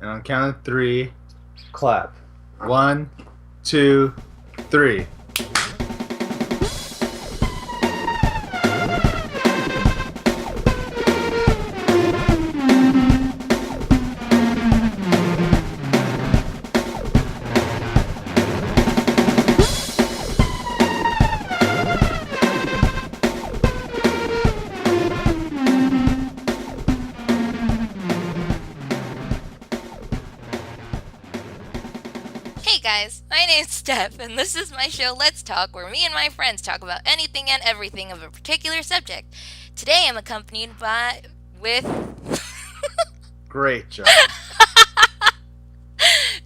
And on count of 3, clap. 1, 2, 3. Hey guys, my name's Steph, and this is my show Let's Talk, where me and my friends talk about anything and everything of a particular subject. Today I'm accompanied with Great job,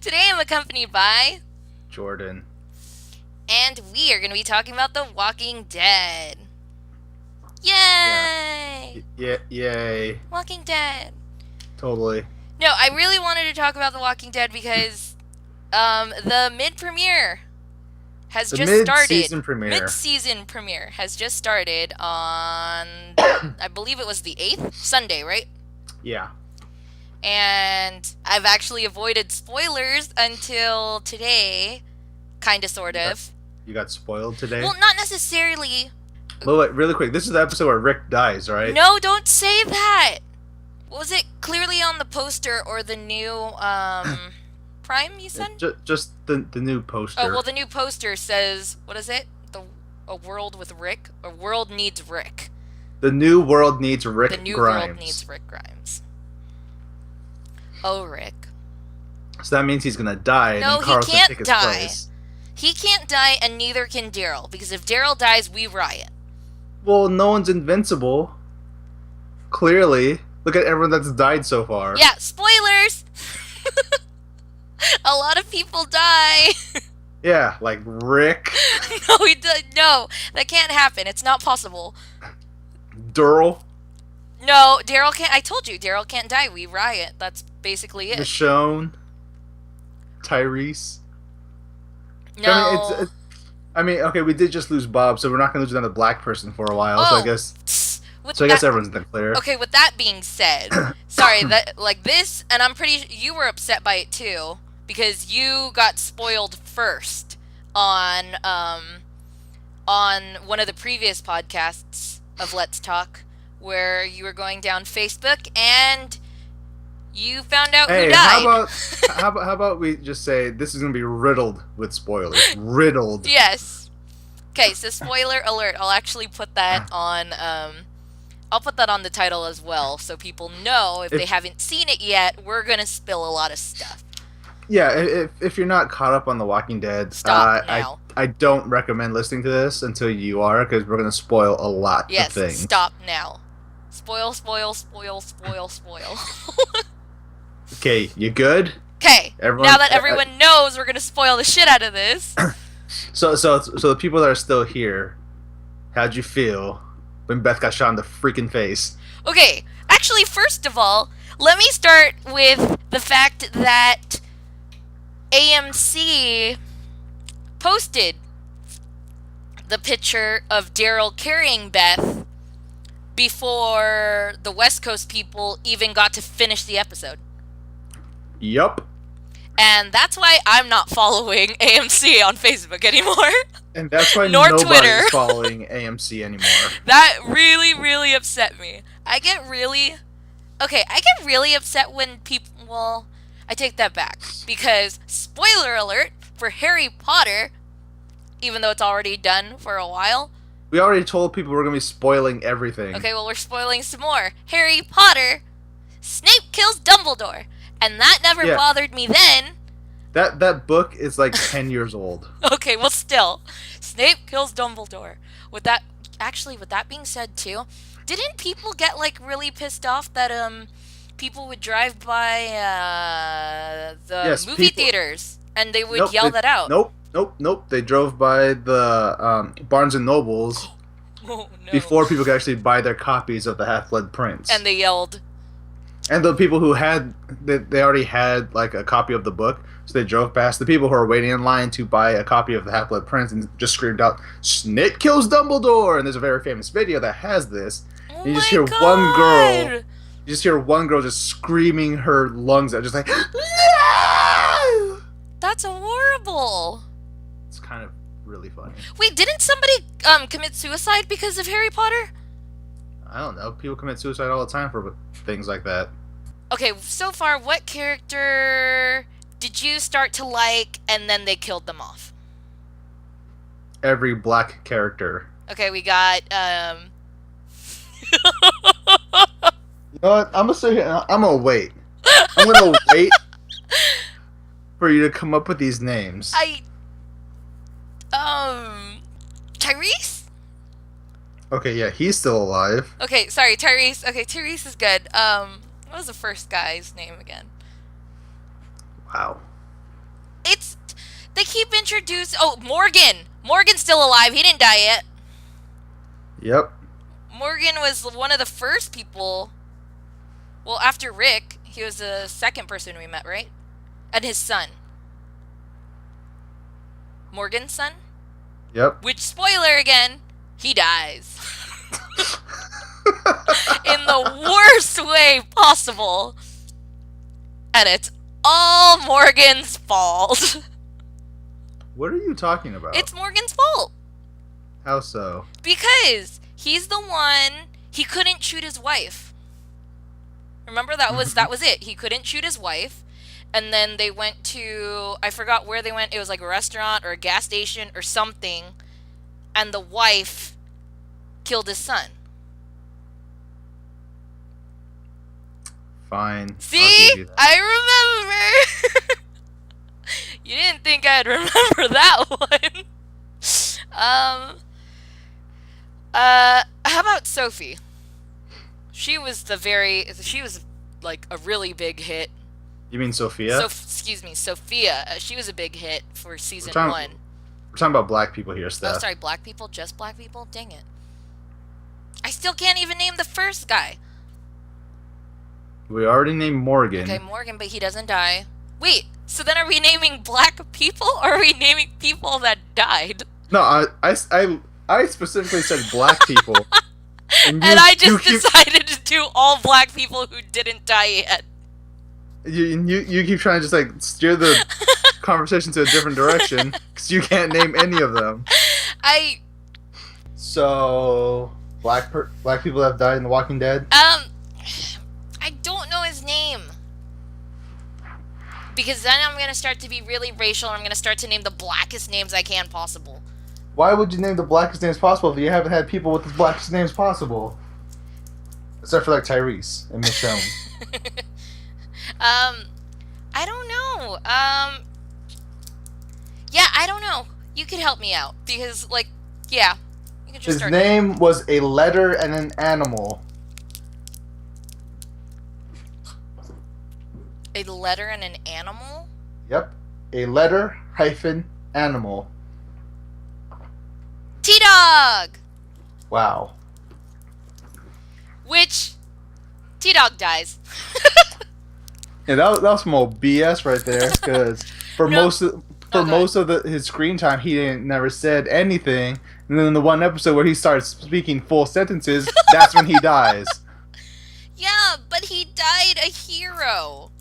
Today I'm accompanied by Jordan. and we are going to be talking about The Walking Dead. Yay! Yeah, yay. Walking Dead. Totally. No, I really wanted to talk about The Walking Dead because the mid-premiere has just started. Mid-season premiere has just started on, I believe it was the 8th? Sunday, right? Yeah. And I've actually avoided spoilers until today, kinda, sort of. You got spoiled today? Well, not necessarily. Wait, really quick. This is the episode where Rick dies, right? No, don't say that! Was it clearly on the poster or the new, Prime, you said? Just the new poster. Oh, well, the new poster says, what is it? A World with Rick? A World Needs Rick. The new world needs Rick Grimes. The new world needs Rick Grimes. Oh, Rick. So that means he's gonna die. No, and Carl's he gonna can't take his die. place. He can't die, and neither can Daryl, because if Daryl dies, we riot. Well, no one's invincible. Clearly. Look at everyone that's died so far. Yeah, spoilers! A lot of people die. Yeah, like Rick. No, that can't happen. It's not possible. Daryl. No, Daryl can't. I told you, Daryl can't die. We riot. That's basically it. Michonne. Tyrese. No. I mean, okay, we did just lose Bob, so we're not gonna lose another black person for a while. So I guess. I guess everyone's in the clear. Okay, with that being said, sorry that like this, and I'm pretty. You were upset by it too because you got spoiled first on one of the previous podcasts of Let's Talk, where you were going down Facebook and you found out who died. How about we just say this is gonna be riddled with spoilers? Riddled. Yes. Okay, so spoiler alert. I'll actually put that on. I'll put that on the title as well, so people know if they haven't seen it yet. We're gonna spill a lot of stuff. Yeah, if you're not caught up on The Walking Dead, stop now. I don't recommend listening to this until you are, because we're gonna spoil a lot of things. Yes, stop now. Spoil, spoil, spoil, spoil, spoil. Okay, you good? Okay, now that everyone knows we're gonna spoil the shit out of this. So the people that are still here, how'd you feel when Beth got shot in the freaking face? Okay, actually, first of all, let me start with the fact that AMC posted the picture of Daryl carrying Beth before the West Coast people even got to finish the episode. Yup. And that's why I'm not following AMC on Facebook anymore. And that's why Nor nobody's Twitter. following AMC anymore. That really, really upset me. I get really upset when people, well, I take that back. Because, spoiler alert, for Harry Potter, even though it's already done for a while. We already told people we're going to be spoiling everything. Okay, well, we're spoiling some more. Harry Potter, Snape kills Dumbledore. And that never bothered me then. That book is like 10 years old. Okay, well, still. Snape kills Dumbledore. With that being said, too, didn't people get, like, really pissed off that, people would drive by, the movie theaters, and they would yell that out? Nope. They drove by the, Barnes & Nobles before people could actually buy their copies of the Half-Blood Prince. And they yelled. And the people who they already had, like, a copy of the book, so they drove past the people who were waiting in line to buy a copy of the Half-Blood Prince and just screamed out, "Snape kills Dumbledore!" And there's a very famous video that has this. Oh and you just hear one girl You just hear one girl just screaming her lungs out, just like, no! That's horrible. It's kind of really funny. Wait, didn't somebody commit suicide because of Harry Potter? I don't know. People commit suicide all the time for things like that. Okay, so far, what character did you start to like and then they killed them off? Every black character. Okay, we got You know what? I'm gonna sit here and I'm gonna wait. I'm gonna wait for you to come up with these names. Tyrese? Okay, yeah, he's still alive. Okay, sorry, Tyrese. Okay, Tyrese is good. What was the first guy's name again? Wow. They keep introducing. Oh, Morgan. Morgan's still alive. He didn't die yet. Yep. Morgan was one of the first people. Well, after Rick, he was the second person we met, right? And his son. Morgan's son? Yep. Which, spoiler again, he dies. In the worst way possible. And it's all Morgan's fault. What are you talking about? It's Morgan's fault. How so? Because he's the one, he couldn't shoot his wife. Remember, that was it. He couldn't shoot his wife. And then they went to, I forgot where they went. It was like a restaurant or a gas station or something. And the wife killed his son. Fine. See? I remember. You didn't think I'd remember that one. How about Sophie? She was like a really big hit. You mean Sophia? Excuse me, Sophia. She was a big hit for season 1. We're talking about black people here, Steph. Oh, sorry, black people? Just black people? Dang it. I still can't even name the first guy. We already named Morgan. Okay, Morgan, but he doesn't die. Wait, so then are we naming black people, or are we naming people that died? No, I specifically said black people. And I just decided to do all black people who didn't die yet. You keep trying to just like steer the conversation to a different direction because you can't name any of them. So black people that have died in The Walking Dead. I don't know his name because then I'm gonna start to be really racial. And I'm gonna start to name the blackest names I can possible. Why would you name the blackest names possible if you haven't had people with the blackest names possible? Except for like Tyrese and Michonne. I don't know. Yeah, I don't know. You could help me out because, like, yeah, you can just His name was a letter and an animal. A letter and an animal? Yep, a letter hyphen animal. T-Dog! Wow. Which, T-Dog dies. Yeah, that was some old BS right there. Because for most of his screen time, he never said anything. And then in the one episode where he starts speaking full sentences, that's when he dies. Yeah, but he died a hero.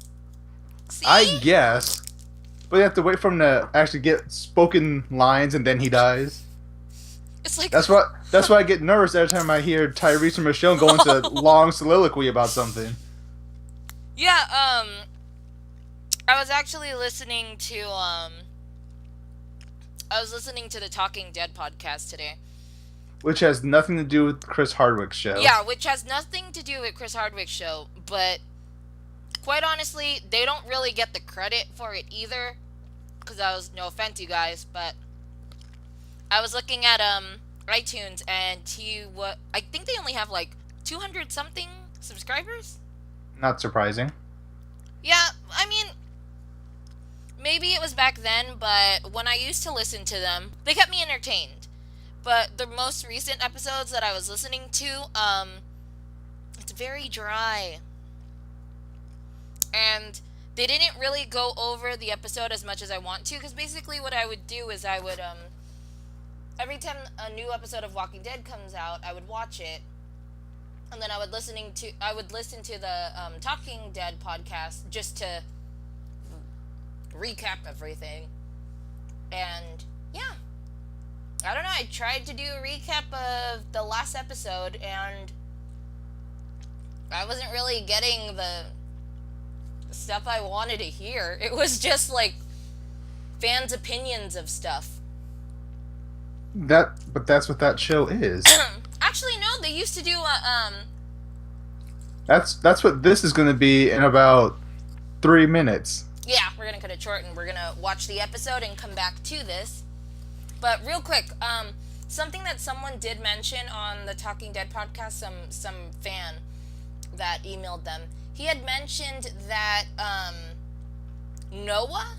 See? I guess, but you have to wait for him to actually get spoken lines, and then he dies. It's like That's why I get nervous every time I hear Tyrese and Michelle go into long soliloquy about something. Yeah, I was actually listening to, the Talking Dead podcast today. Which has nothing to do with Chris Hardwick's show. Yeah, which has nothing to do with Chris Hardwick's show, but quite honestly, they don't really get the credit for it either, because no offense, you guys, but I was looking at, iTunes, and I think they only have, like, 200-something subscribers? Not surprising. Yeah, I mean, maybe it was back then, but when I used to listen to them, they kept me entertained. But the most recent episodes that I was listening to, it's very dry. And they didn't really go over the episode as much as I want to, because basically what I would do is I would, every time a new episode of Walking Dead comes out, I would watch it. and then I would listen to the Talking Dead podcast just to recap everything. And yeah, I don't know. I tried to do a recap of the last episode, and I wasn't really getting the stuff I wanted to hear. It was just like fans' opinions of stuff. But that's what that show is. Actually, no. They used to do That's what this is going to be in about 3 minutes. Yeah, we're gonna cut it short and we're gonna watch the episode and come back to this. But real quick, something that someone did mention on the Talking Dead podcast, some fan that emailed them, he had mentioned that Noah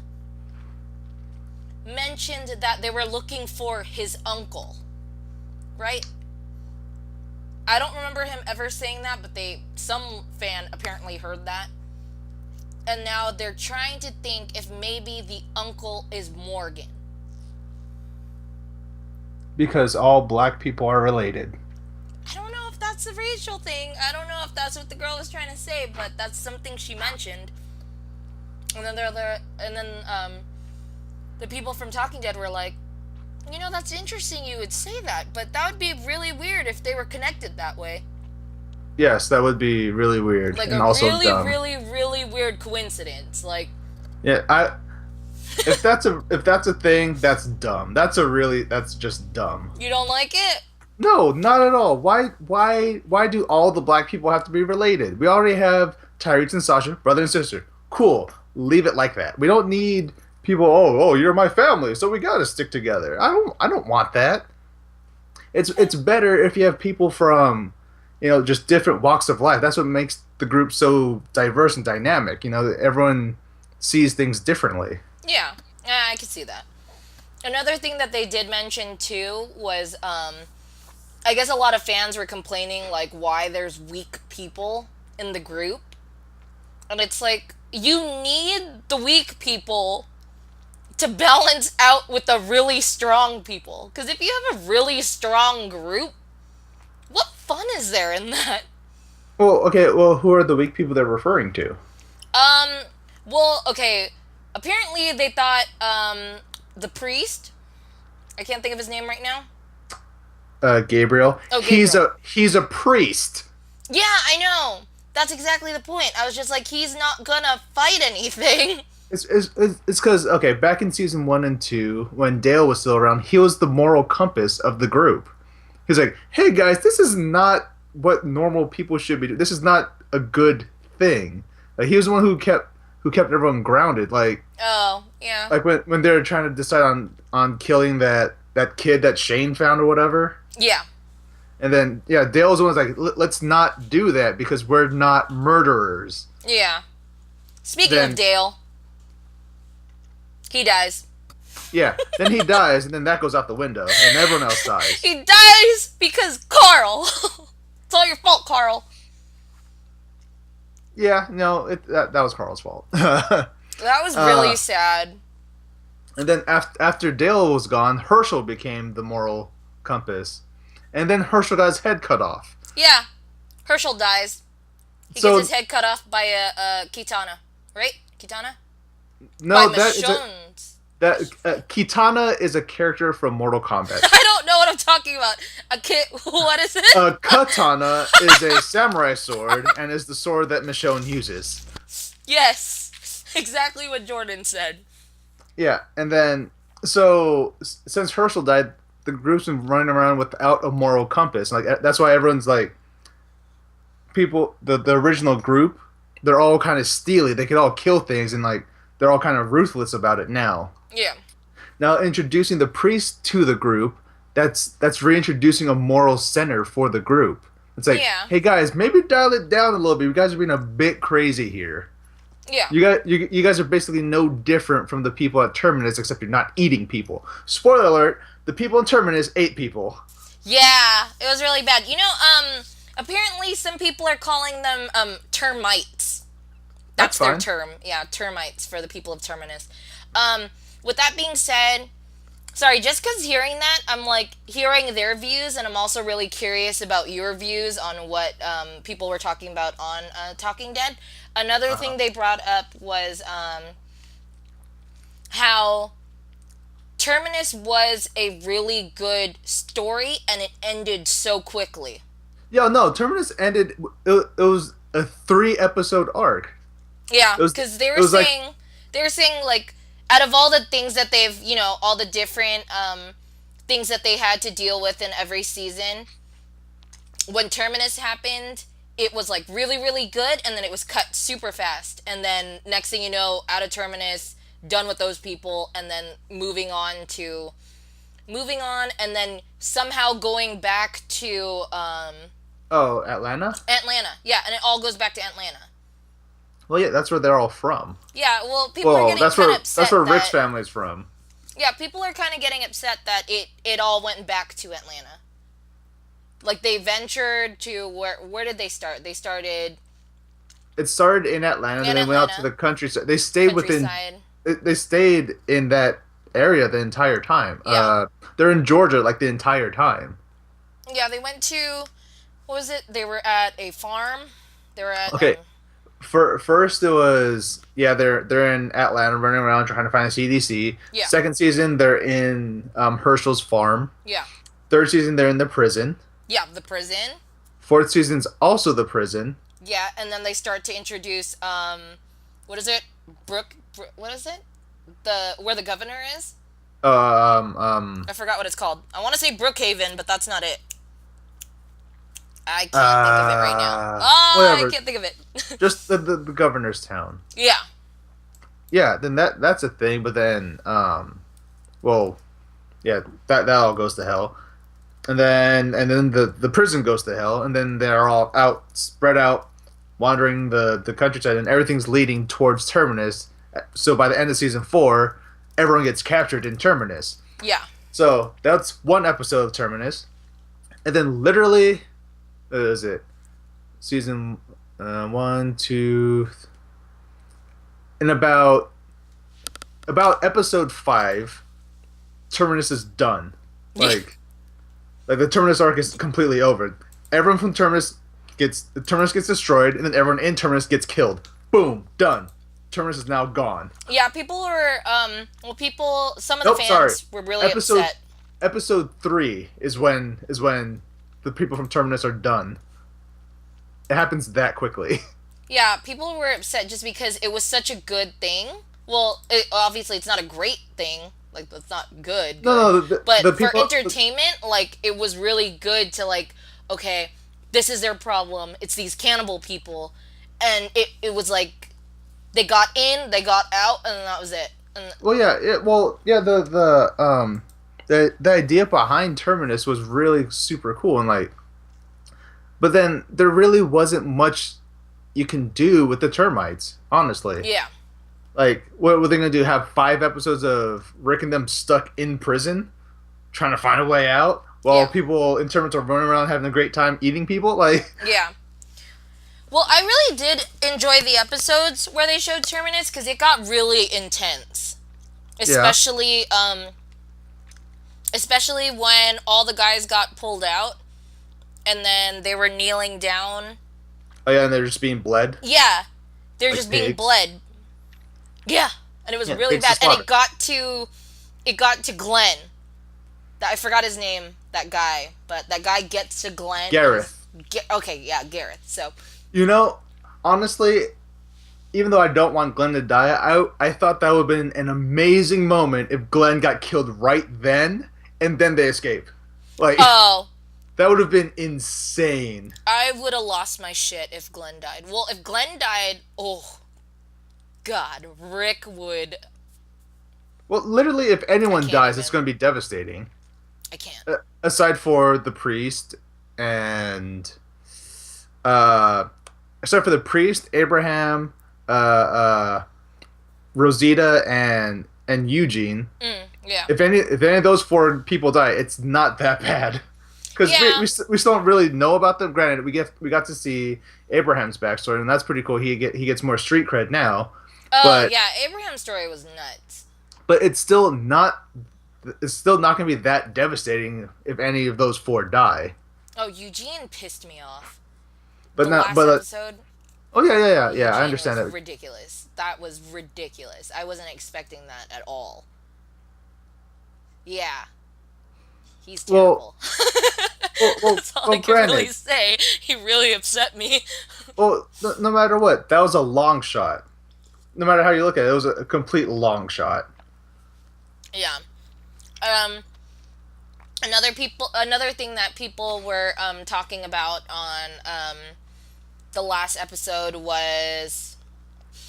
mentioned that they were looking for his uncle, right? I don't remember him ever saying that, but some fan apparently heard that. And now they're trying to think if maybe the uncle is Morgan. Because all black people are related. I don't know if that's a racial thing. I don't know if that's what the girl was trying to say, but that's something she mentioned. And then the people from Talking Dead were like, that's interesting you would say that, but that would be really weird if they were connected that way. Yes, that would be really weird, like and a also really, dumb. really, really weird coincidence. Like, yeah, if that's a thing, that's dumb. That's just dumb. You don't like it? No, not at all. Why do all the black people have to be related? We already have Tyrese and Sasha, brother and sister. Cool. Leave it like that. We don't need people. Oh, you're my family, so we gotta stick together. I don't want that. It's better if you have people from, just different walks of life. That's what makes the group so diverse and dynamic. Everyone sees things differently. Yeah, I can see that. Another thing that they did mention too was, I guess a lot of fans were complaining like why there's weak people in the group, and it's like you need the weak people to balance out with the really strong people. Because if you have a really strong group, what fun is there in that? Well, okay. Well, who are the weak people they're referring to? Well, okay. Apparently, they thought, the priest. I can't think of his name right now. Gabriel. Oh, Gabriel. He's a priest. Yeah, I know. That's exactly the point. I was just like, he's not gonna fight anything. It's because, okay, back in season 1 and 2, when Dale was still around, he was the moral compass of the group. He's like, hey guys, this is not what normal people should be doing. This is not a good thing. Like, he was the one who kept everyone grounded. Like, oh, yeah. Like when they were trying to decide on killing that kid that Shane found or whatever. Yeah. And then, yeah, Dale was the one who's like, let's not do that because we're not murderers. Yeah. Speaking of Dale, he dies. Yeah, then he dies, and then that goes out the window, and everyone else dies. He dies because Carl. It's all your fault, Carl. Yeah, no, that was Carl's fault. That was really sad. And then after Dale was gone, Herschel became the moral compass. And then Herschel got his head cut off. Yeah, Herschel dies. He gets his head cut off by a Kitana, right? Kitana? No, by Michonne. Kitana is a character from Mortal Kombat. I don't know what I'm talking about. What is it? A katana is a samurai sword and is the sword that Michonne uses. Yes, exactly what Jordan said. Yeah, and then so since Herschel died, the group's been running around without a moral compass. Like, that's why everyone's like, people, the original group, they're all kind of steely. They could all kill things, and like they're all kind of ruthless about it now. Yeah. Now introducing the priest to the group, that's reintroducing a moral center for the group. It's like, hey guys, maybe dial it down a little bit. You guys are being a bit crazy here. Yeah. You guys are basically no different from the people at Terminus, except you're not eating people. Spoiler alert: the people in Terminus ate people. Yeah, it was really bad. Apparently some people are calling them termites. That's their term. Yeah, termites for the people of Terminus. With that being said, Sorry, just because hearing that, I'm like hearing their views, and I'm also really curious about your views on what people were talking about on Talking Dead. Another Uh-huh. thing they brought up was how Terminus was a really good story, and it ended so quickly. Yeah, no, Terminus ended. It was a 3 episode arc. Yeah, It was because it was like they were saying like out of all the things that they've all the different things that they had to deal with in every season, when Terminus happened, it was like really, really good, and then it was cut super fast. And then next thing you know, out of Terminus, done with those people, and then moving on, and then somehow going back to oh, Atlanta. Atlanta. Yeah, and it all goes back to Atlanta. Well, yeah, that's where they're all from. Yeah, well, people are Well, getting kind of that's upset where Rick's that family's from. yeah, people are kind of getting upset that it all went back to Atlanta. Like they ventured to where did they start? They started It started in Atlanta, then in they went out to Atlanta, the countryside. They stayed within. countryside. They stayed in that area the entire time. Yeah. They're in Georgia like the entire time. Yeah, they went to what was it? They were at a farm. They were at Okay, for first it was yeah they're in Atlanta running around trying to find the CDC. yeah. Second season they're in Herschel's farm. Yeah. Third season they're in the prison. Yeah, the prison. Fourth season's also the prison. Yeah, and then they start to introduce what is it? What is it? The where the governor is? I forgot what it's called. I want to say Brookhaven, but that's not it. I can't think of it right now. Oh, I whatever. can't think of it. Just the governor's town. Yeah. Yeah, then that's a thing. But then, well, yeah, that all goes to hell. And then the prison goes to hell, and then they're all out, spread out, wandering the countryside, and everything's leading towards Terminus. So by the end of season 4, everyone gets captured in Terminus. Yeah. So that's 1 episode of Terminus, and then literally, what is it? Season 1, 2, in about episode 5, Terminus is done. Like. Like the Terminus arc is completely over. Everyone from Terminus gets destroyed, and then everyone in Terminus gets killed. Boom, done. Terminus is now gone. Yeah, people were some of the Nope, sorry. fans were really Episode upset. episode 3 is when the people from Terminus are done. It happens that quickly. Yeah, people were upset just because it was such a good thing. Well, obviously it's not a great thing. Like it's not good, No, but the for people. entertainment, like it was really good to like, okay, this is their problem. It's these cannibal people, and it was like they got in, they got out, and that was it. And Well, yeah, yeah. The idea behind Terminus was really super cool, and like, but then there really wasn't much you can do with the termites, honestly. yeah, Like, what were they gonna do? Have 5 episodes of Rick and them stuck in prison, trying to find a way out, while yeah, people in termites are running around having a great time eating people? Like, yeah. Well, I really did enjoy the episodes where they showed Terminus because it got really intense, yeah, especially when all the guys got pulled out and then they were kneeling down. oh yeah, and they're just being bled Yeah, they're like just being pigs. bled. Yeah, and it was Yeah, really pigs to bad. And slaughter. it got to Glenn. I forgot his name, that guy, but that guy gets to Glenn. Gareth. Okay, yeah, Gareth. So You know, honestly, even though I don't want Glenn to die, I thought that would have been an amazing moment if Glenn got killed right then, and then they escape. Like, oh, that would have been insane. I would have lost my shit if Glenn died. Well, if Glenn died, oh God, Rick would. Well, literally, if I anyone can't dies, it's even. going to be devastating. I can't. Aside for the priest and uh, aside for the priest, Abraham, uh, uh, Rosita, and Eugene. Yeah. If any of those 4 people die, it's not that bad. Because Yeah. we still don't really know about them. Granted, we got to see Abraham's backstory, and that's pretty cool. He gets more street cred now, Oh but yeah, Abraham's story was nuts. but it's still not it's still not going to be that devastating if any of those four die. Oh, Eugene pissed me off. But The not, last but episode, oh yeah. I Eugene understand was that. ridiculous. That was ridiculous. I wasn't expecting that at all. Yeah, he's Well, terrible. well, That's all I well, can really granted. say. He really upset me. Well, no matter what, that was a long shot. No matter how you look at it, it was a complete long shot. Yeah. Um. Another thing that people were talking about on the last episode was,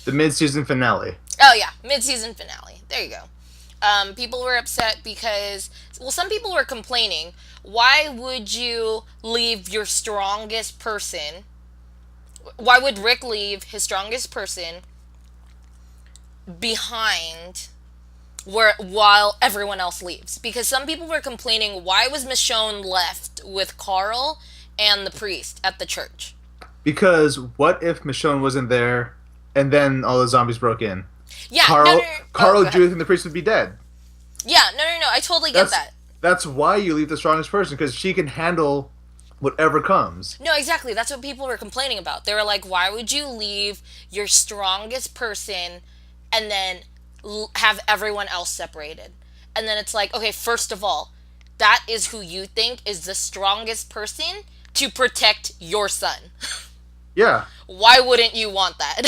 The mid-season finale. oh yeah, mid-season finale. There you go. People were upset because, well, some people were complaining. Why would you leave your strongest person? Why would Rick leave his strongest person behind while everyone else leaves? Because some people were complaining, why was Michonne left with Carl and the priest at the church? Because what if Michonne wasn't there, and then all the zombies broke in? Yeah, Carl, no. Oh, Carl, go ahead. Judith, and the priest would be dead. Yeah, no. I totally get That's that. that's why you leave the strongest person, because she can handle whatever comes. No, exactly. That's what people were complaining about. They were like, why would you leave your strongest person and then have everyone else separated? And then it's like, okay, first of all, that is who you think is the strongest person to protect your son. Yeah, Why wouldn't you want that?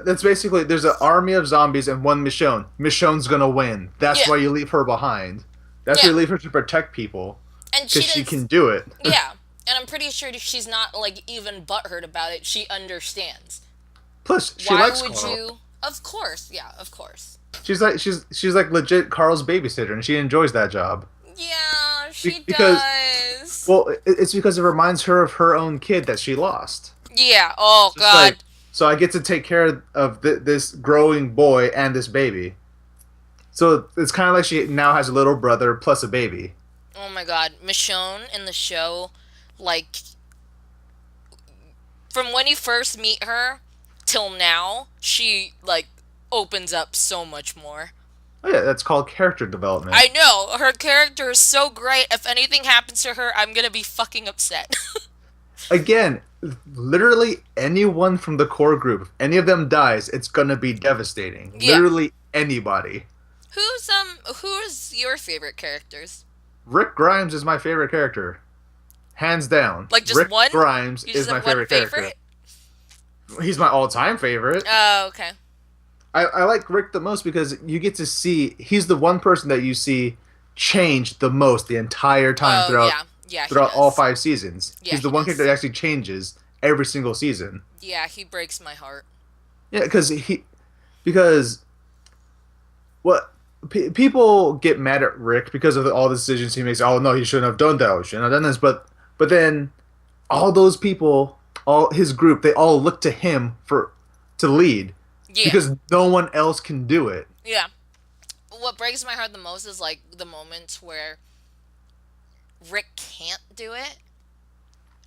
that's basically there's an army of zombies and one Michonne. Michonne's gonna win. That's Yeah. why you leave her behind. That's why Yeah. you leave her to protect people, And because she can do it. Yeah. And I'm pretty sure she's not, like, even butthurt about it. She understands. Plus, she Why likes would Carl. you? Of course. Yeah, of course. She's like legit Carl's babysitter, and she enjoys that job. Yeah, she Because does. well, it's because it reminds her of her own kid that she lost. Yeah. Oh It's God. like, so I get to take care of this growing boy and this baby. So it's kind of like she now has a little brother plus a baby. Oh my God. Michonne in the show, like, from when you first meet her till now, she, like, opens up so much more. Oh yeah, that's called character development. I know her character is so great. If anything happens to her, I'm gonna be fucking upset. Again, literally anyone from the core group, if any of them dies, it's gonna be devastating. Yeah. Literally anybody. Who's your favorite characters? Rick Grimes is my favorite character. Hands down. Like, just Rick one? Grimes You is just my have one favorite character. He's my all-time favorite. Oh, okay. I like Rick the most because you get to see he's the one person that you see change the most the entire time Oh, throughout yeah, he throughout all does. 5 seasons. Yeah, He's the he one does. character that actually changes every single season. Yeah, he breaks my heart. Yeah, because what people get mad at Rick because of all the decisions he makes. Oh no, he shouldn't have done that. He shouldn't have done this. But then all those people, all his group, they all look to him to lead Yeah. because no one else can do it. Yeah. What breaks my heart the most is, like, the moments where Rick can't do it,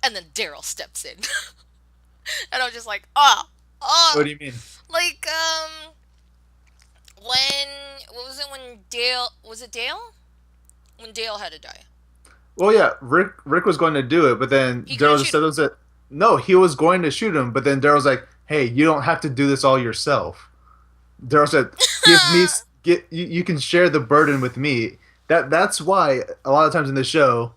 and then Daryl steps in. And I'm just like, What do you mean? like, what was it when Dale, was it Dale? When Dale had to die. Well, yeah, Rick was going to do it, but then He Daryl couldn't just said, no, he was going to shoot him, but then Daryl's like, hey, you don't have to do this all yourself. Daryl said, you can share the burden with me. That's why a lot of times in the show,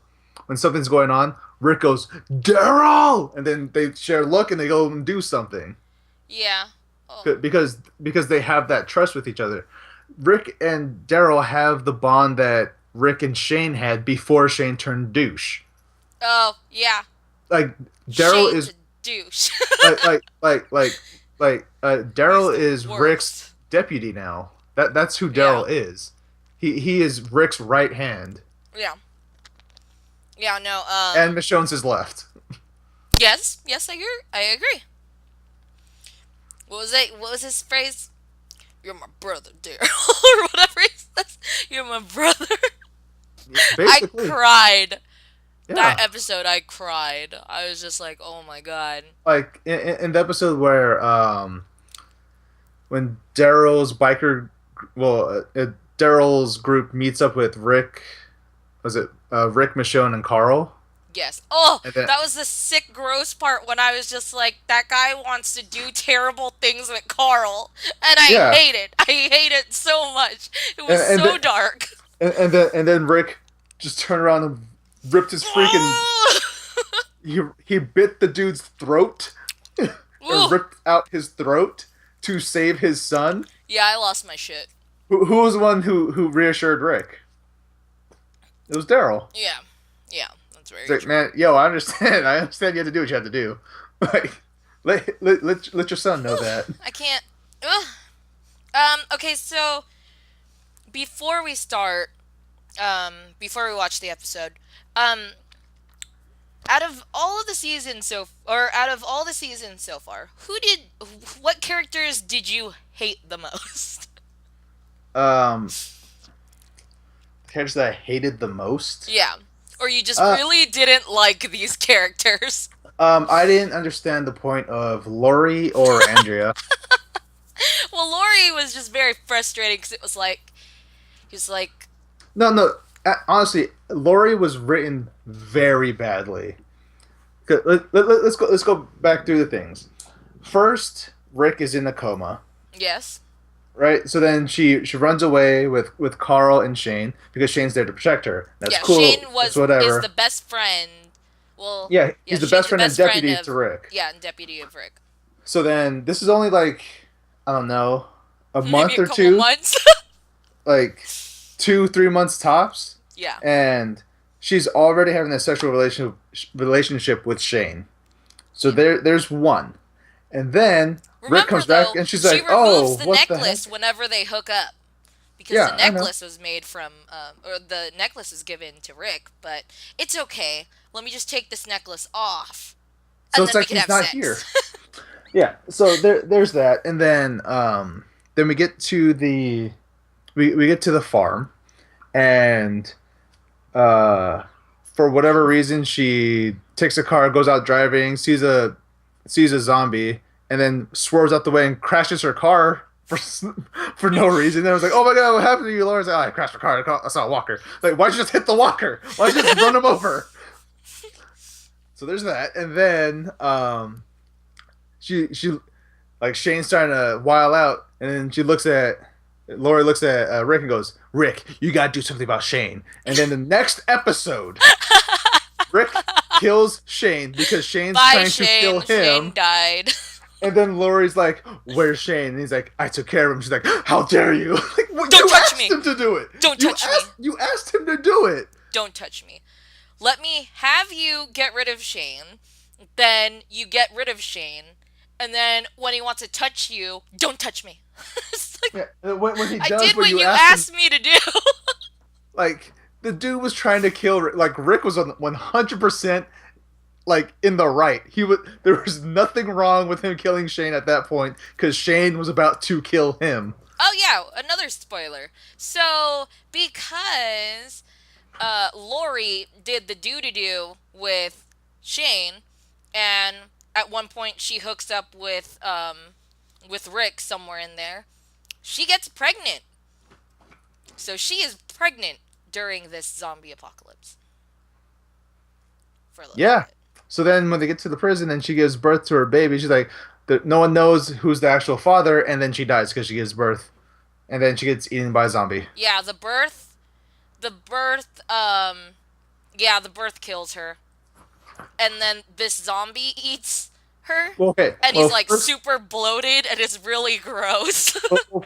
when something's going on, Rick goes, Daryl, and then they share a look and they go and do something Yeah. Oh. because they have that trust with each other. Rick and Daryl have the bond that Rick and Shane had before Shane turned douche. Oh, yeah. Like Daryl Shane's is a douche. Daryl He's the is worst. Rick's deputy now. That's who Daryl is. He is Rick's right hand, Yeah. Yeah, no, and Michonne's his left. yes, I agree. What was it? What was his phrase? You're my brother, dear. Or whatever he says. You're my brother. Basically, I cried. That yeah. episode, I cried. I was just like, oh my God. Like in the episode where when Daryl's biker, well, Daryl's group meets up with Rick. Was it Rick, Michonne, and Carl? Yes. Oh, And then that was the sick, gross part when I was just like, that guy wants to do terrible things with Carl, and I yeah, hate it. I hate it so much. It was and so then dark. and then Rick just turned around and ripped his freaking. He bit the dude's throat, or Ooh. ripped out his throat to save his son. Yeah, I lost my shit. Who was the one who reassured Rick? It was Daryl. Yeah. Yeah, that's very He's like, true. man, yo, I understand. I understand you have to do what you have to do. Like, let your son know that. I can't. Ugh. Okay, so before we start, before we watch the episode, um, out of all of the seasons out of all the seasons so far, what characters did you hate the most? Um, the characters that I hated the most. Yeah. Or you just Uh, really didn't like these characters? I didn't understand the point of Lori or Andrea. Well, Lori was just very frustrating because it was like, he was like, No, no. Honestly, Lori was written very badly. Let's go. Let's go back through the things. First, Rick is in a coma, yes. right? So then she runs away with Carl and Shane because Shane's there to protect her. That's Yeah, cool. Shane That's is the whatever. best friend. Well, Yeah, yeah, he's the Shane's best the friend and best friend deputy of, to Rick. yeah, and deputy of Rick. So then this is only like, I don't know, a Maybe month a or couple two, months. like 2-3 months tops, Yeah. and she's already having a sexual relationship with Shane. So there's one, and then Rick Remember comes back though, and she's she like, "Oh, removes the what the heck?" necklace whenever they hook up. Because Yeah, the I know. necklace was made from, or the necklace is given to Rick, but it's okay. Let me just take this necklace off, So and it's then we like can he's have not here. sex. Yeah. So there's that, and then we get to we get to the farm, and uh, for whatever reason, she takes a car, goes out driving, sees a zombie, and then swerves out the way and crashes her car for no reason. Then I was like, "Oh my god, what happened to you, Laura?" Like, oh, I crashed my car. I saw a walker. Like, why'd you just hit the walker? Why'd you just run him over? So there's that, and then she like Shane's trying to while out, and then Lori looks at Rick and goes, "Rick, you gotta do something about Shane." And then the next episode, Rick kills Shane because Shane's Bye, trying to kill Shane. Shane him. died. And then Lori's like, "Where's Shane?" And he's like, "I took care of him." She's like, "How dare you?" Like, what, Don't you touch asked me. him to do it. Don't touch me. You asked him to do it. Don't touch me. Let me have you get rid of Shane, then you get rid of Shane, and then when he wants to touch you, don't touch me. It's like, Yeah, when he I does did what what you you asked him, asked me to do. like the dude was trying to kill like Rick was on 100% like in the right. There was nothing wrong with him killing Shane at that point because Shane was about to kill him. Oh yeah, another spoiler. So because Lori did the do with Shane, and at one point she hooks up with Rick somewhere in there. She gets pregnant. So she is pregnant during this zombie apocalypse for a little Yeah. bit. So then when they get to the prison and she gives birth to her baby, she's like, no one knows who's the actual father, and then she dies because she gives birth, and then she gets eaten by a zombie. Yeah, the birth, yeah, the birth kills her, and then this zombie eats her, Well, okay. and Well, he's like first, super bloated, and it's really gross.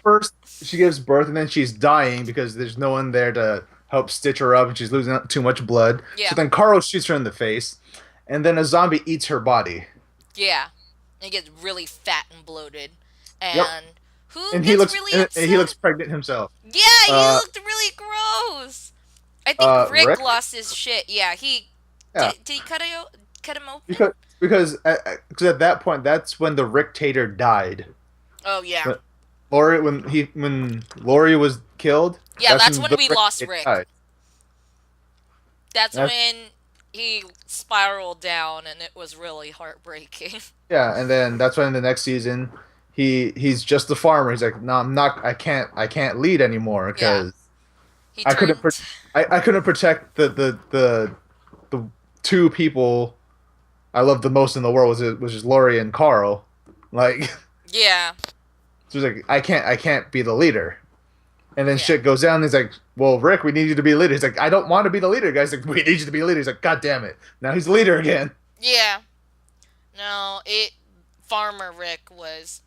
first she gives birth, and then she's dying because there's no one there to help stitch her up, and she's losing too much blood. Yeah. So then Carl shoots her in the face, and then a zombie eats her body. Yeah, and he gets really fat and bloated, and Yep. who And gets really upset? he looks pregnant himself. Yeah, he looked really gross. I think Rick Rick? lost his shit. Yeah, Yeah. did he cut him open? Because at that point that's when the Rictator died. Oh yeah. But when Lori was killed. Yeah, that's when the we lost Rictator Rick. died. That's That's- when he spiraled down, and it was really heartbreaking. Yeah, and then that's when in the next season he's just a farmer. He's like, no, I'm not. I can't lead anymore Yeah. because He I couldn't. turned. I couldn't protect the two people I love the most in the world, was just Lori and Carl. Like, Yeah. she's like, I can't be the leader. And then Yeah. shit goes down. And he's like, well, Rick, we need you to be a leader. He's like, I don't want to be the leader, guys. Like, we need you to be a leader. He's like, God damn it! Now he's leader again. Yeah. No, it. Farmer Rick was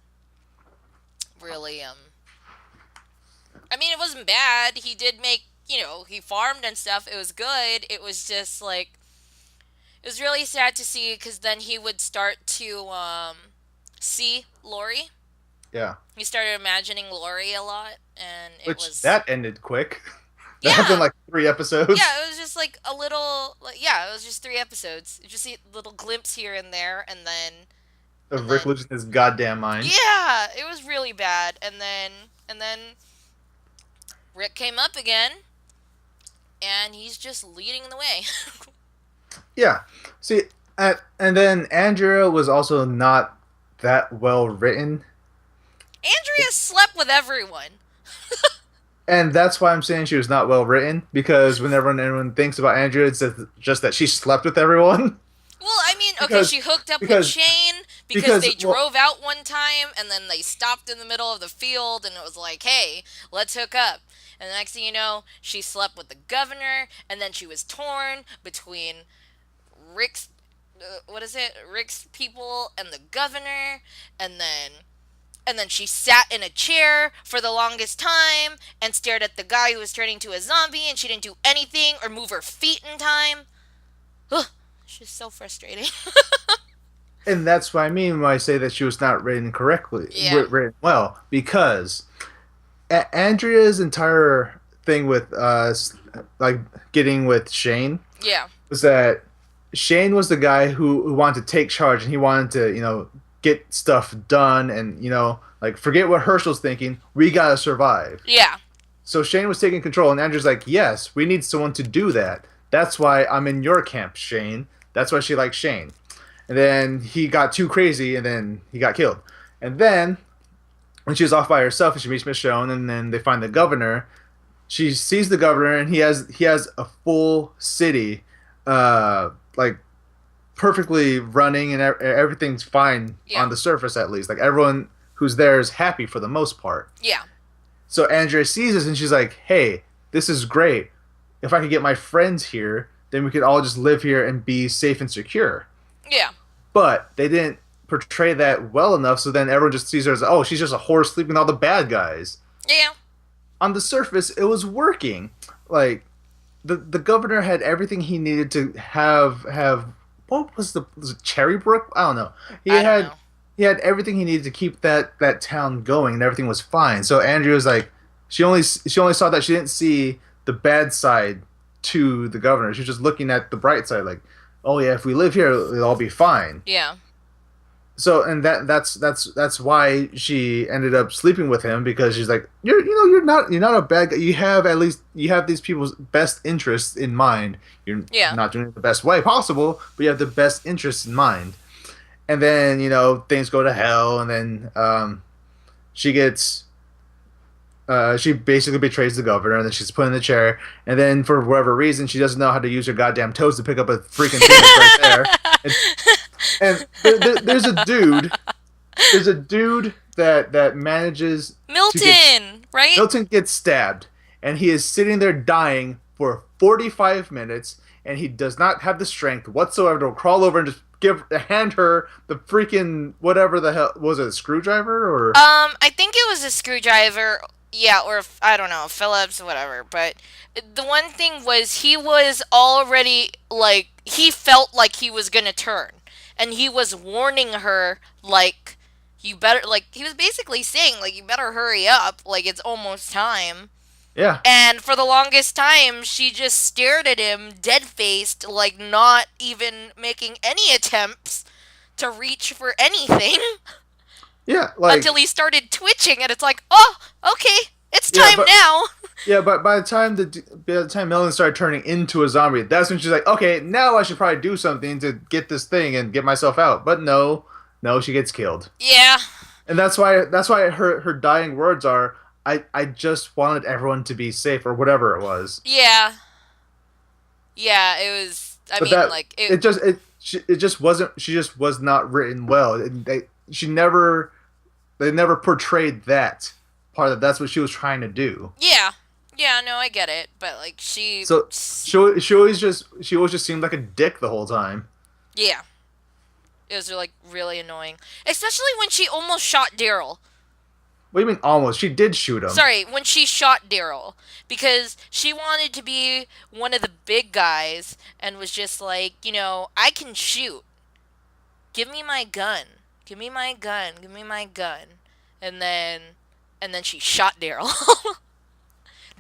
really. I mean, it wasn't bad. He did make. He farmed and stuff. It was good. It was just like. It was really sad to see because then he would start to see Lori. Yeah. He started imagining Lori a lot, and it Which was. that ended quick. That happened Yeah. like 3 episodes Yeah, it was just like a little, like, yeah, it was just 3 episodes. Just a little glimpse here and there, and of then, Rick losing his goddamn mind. yeah, it was really bad. And then Rick came up again, and he's just leading the way. Yeah. See, and then Andrea was also not that well written. Andrea slept with everyone. And that's why I'm saying she was not well written, because whenever anyone thinks about Andrea, it's just that she slept with everyone. Well, I mean, okay, Because she hooked up with because Shane because because they well, drove out one time and then they stopped in the middle of the field and it was like, hey, let's hook up. And the next thing you know, she slept with the governor and then she was torn between Rick's, what is it? Rick's people and the governor, and then she sat in a chair for the longest time and stared at the guy who was turning to a zombie and she didn't do anything or move her feet in time. Ugh, she's so frustrating. and that's what I mean when I say that she was not written correctly, Yeah. written well, because Andrea's entire thing with like getting with Shane Yeah. was that Shane was the guy who wanted to take charge, and he wanted to, get stuff done, and, like, forget what Herschel's thinking. We gotta survive. Yeah. So Shane was taking control, and Andrew's like, yes, we need someone to do that. That's why I'm in your camp, Shane. That's why she likes Shane. And then he got too crazy, and then he got killed. And then, when she was off by herself, and she meets Michonne, and then they find the governor, she sees the governor, and he has a full city, like, perfectly running, and everything's fine Yeah. on the surface, at least. Like, everyone who's there is happy for the most part. Yeah. So Andrea sees this, and she's like, hey, this is great. If I could get my friends here, then we could all just live here and be safe and secure. Yeah. But they didn't portray that well enough, so then everyone just sees her as, oh, she's just a whore sleeping with all the bad guys. Yeah. On the surface, it was working. Like, the governor had everything he needed to have what was it Cherry Brook? I don't know. I don't know. He had everything he needed to keep that town going, and everything was fine. So Andrea was like, she only saw that. She didn't see the bad side to the governor. She was just looking at the bright side, like, oh yeah, if we live here, it'll all be fine. Yeah. So, and that's why she ended up sleeping with him, because she's like, you're not a bad guy. You have these people's best interests in mind. You're Yeah. not doing it the best way possible, but you have the best interests in mind. And then, things go to hell, and then she gets she basically betrays the governor, and then she's put in the chair, and then for whatever reason she doesn't know how to use her goddamn toes to pick up a freaking thing that's right there. And there's a dude that manages Milton, right? Milton gets stabbed, and he is sitting there dying for 45 minutes, and he does not have the strength whatsoever to crawl over and just hand her the freaking whatever the hell was it, a screwdriver or I think it was a screwdriver. Yeah, or I don't know, Phillips, whatever. But the one thing was he was already like he felt like he was gonna turn, and he was warning her like you better like he was basically saying like you better hurry up, like it's almost time. yeah. And for the longest time, she just stared at him, dead-faced, like not even making any attempts to reach for anything Yeah, like until he started twitching, and it's like, oh, okay, it's yeah, time now. yeah, but by the time Melon started turning into a zombie, that's when she's like, okay, now I should probably do something to get this thing and get myself out. But no, she gets killed. Yeah, And that's why her dying words are, I just wanted everyone to be safe or whatever it was. Yeah, yeah, it was. I But mean, that like it. it just wasn't, she just was not written well. She never they never portrayed that part of that's what she was trying to do. Yeah, yeah, no, I get it, but like she. So she always just seemed like a dick the whole time. Yeah, it was like really annoying, especially when she almost shot Daryl. What do you mean almost? She did shoot him. Sorry, when she shot Daryl because she wanted to be one of the big guys and was just like, I can shoot. Give me my gun. Give me my gun. Give me my gun. And then and then she shot Daryl.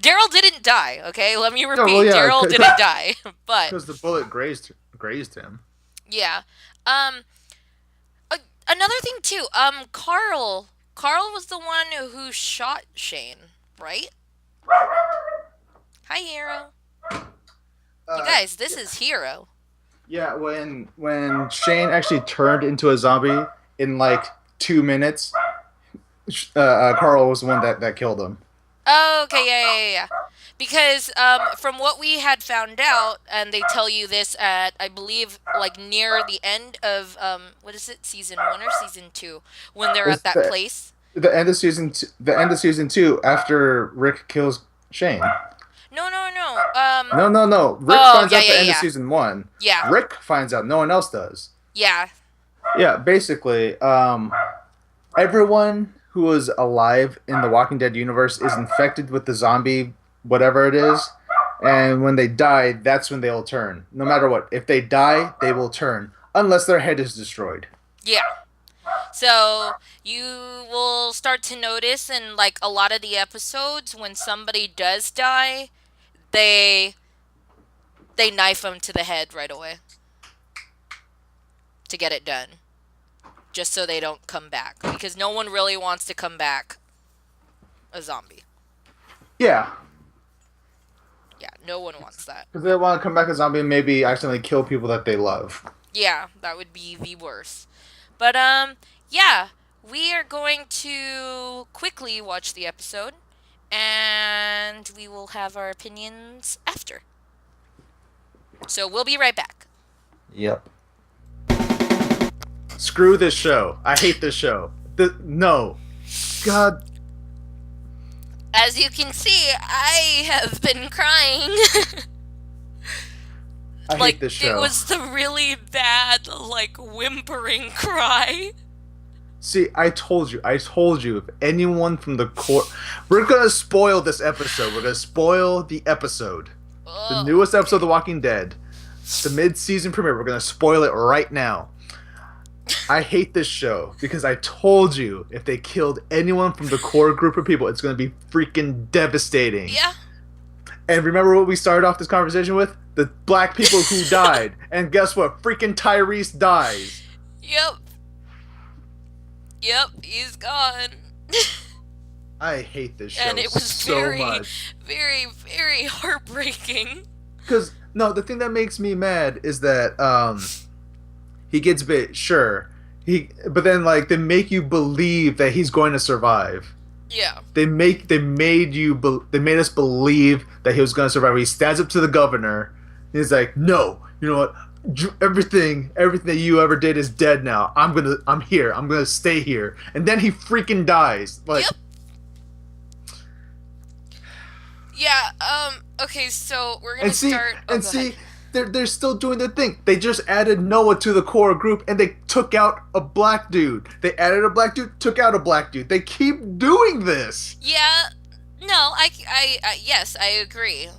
Daryl didn't die, okay? Let me No, well, repeat. yeah, Daryl didn't die. But because the bullet grazed him. yeah. Um another thing too. Carl was the one who shot Shane, right? Hi, Hero. You Uh, guys, this is Hero. yeah, when Shane actually turned into a zombie in like 2 minutes, Carl was the one that killed him. Oh, okay, yeah. Because from what we had found out, and they tell you this at, I believe, like near the end of what is it, season 1 or season 2, when they're It's at that place. the end of season two after Rick kills Shane. No, no, no. No. Rick Oh, finds yeah, out the yeah, end of yeah, season one. yeah, Rick finds out. No one else does. yeah, Yeah, basically, everyone who was alive in the Walking Dead universe is infected with the zombie, whatever it is. And when they die, that's when they'll turn. No matter what. If they die, they will turn. Unless their head is destroyed. yeah. So you will start to notice in like a lot of the episodes when somebody does die, they they knife them to the head right away to get it done, just so they don't come back because no one really wants to come back a zombie. Yeah. Yeah, no one wants that. Because they want to come back a zombie and maybe accidentally kill people that they love. Yeah, that would be the worst. But yeah, we are going to quickly watch the episode and we will have our opinions after. So we'll be right back. Yep. Screw this show. I hate this show. No. God. As you can see, I have been crying. I hate this show. It was the really bad, like, whimpering cry. See, I told you. If anyone from the court... We're going to spoil this episode. We're going to spoil the episode. The newest episode of The Walking Dead. The mid-season premiere. We're going to spoil it right now. I hate this show because I told you if they killed anyone from the core group of people, it's going to be freaking devastating. Yeah. And remember what we started off this conversation with? The black people who died. And guess what? Freaking Tyrese dies. Yep, he's gone. I hate this show and it was so very, much. very, very heartbreaking. Because, no, the thing that makes me mad is that he gets bit, sure. But then, like, they make you believe that he's going to survive. Yeah. They made us believe that he was going to survive. He stands up to the governor. And he's like, "No, you know what? Everything that you ever did is dead now. I'm here. I'm gonna stay here." And then he freaking dies. Like, yep. Yeah. Okay. So we're gonna start. They're still doing their thing. They just added Noah to the core group, and they took out a black dude. They added a black dude, took out a black dude. They keep doing this. Yeah. No. Yes, I agree.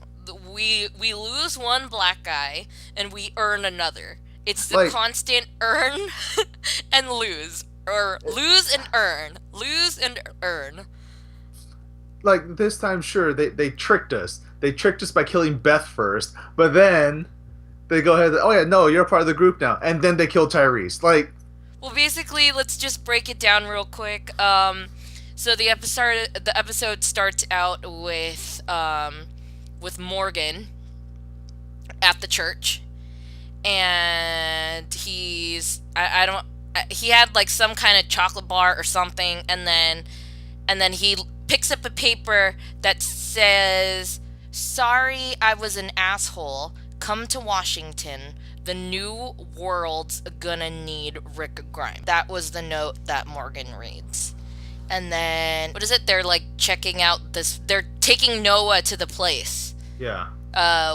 We lose one black guy and we earn another. It's the constant earn and lose, or lose and earn, lose and earn. Like this time, sure, they tricked us. They tricked us by killing Beth first, but then they go ahead. Oh yeah, no, you're a part of the group now, and then they kill Tyrese. Like, well, basically, let's just break it down real quick. So the episode starts out with Morgan at the church, and he's I don't he had like some kind of chocolate bar or something, and then he picks up a paper that says, "Sorry, I was an asshole. Come to Washington. The new world's gonna need Rick Grimes." That was the note that Morgan reads. And then, what is it? They're like checking out this. They're taking Noah to the place Yeah.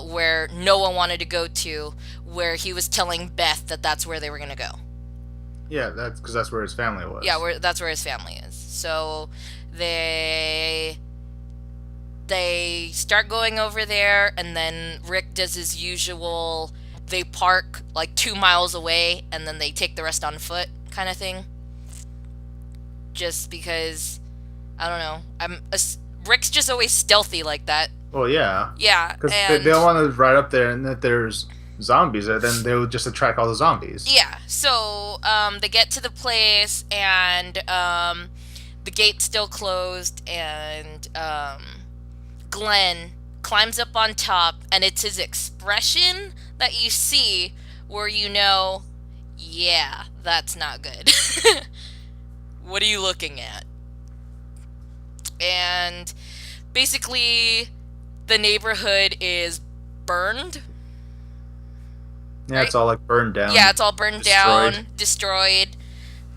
where Noah wanted to go to, where he was telling Beth that that's where they were gonna go. Yeah, that's because that's where his family was. Yeah, that's where his family is. So they they start going over there, and then Rick does his usual. They park like 2 miles away, and then they take the rest on foot, kind of thing. Just because, I don't know. Rick's just always stealthy like that. Well, yeah. Yeah, Because and they don't want to ride up there and that there's zombies there, then they would just attract all the zombies. yeah. So they get to the place, and the gate's still closed, and Glenn climbs up on top, and it's his expression that you see where you know, yeah, that's not good. What are you looking at? And basically, the neighborhood is burned. Yeah, Right? it's all like burned down. Yeah, it's all burned destroyed. down, destroyed.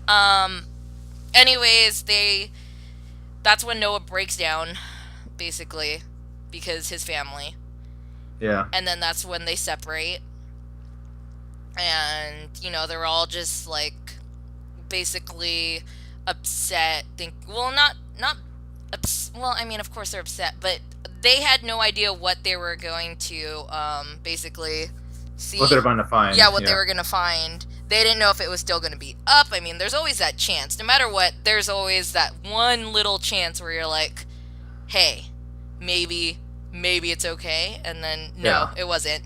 Um, anyways, that's when Noah breaks down, basically, because his family. Yeah. And then that's when they separate. And, they're all just like basically upset. Well, I mean, of course they're upset, but they had no idea what they were going to basically see. What they're going to find. Yeah, what they were going to find. They didn't know if it was still going to be up. I mean, there's always that chance. No matter what, there's always that one little chance where you're like, hey, maybe it's okay. And then, no, it wasn't.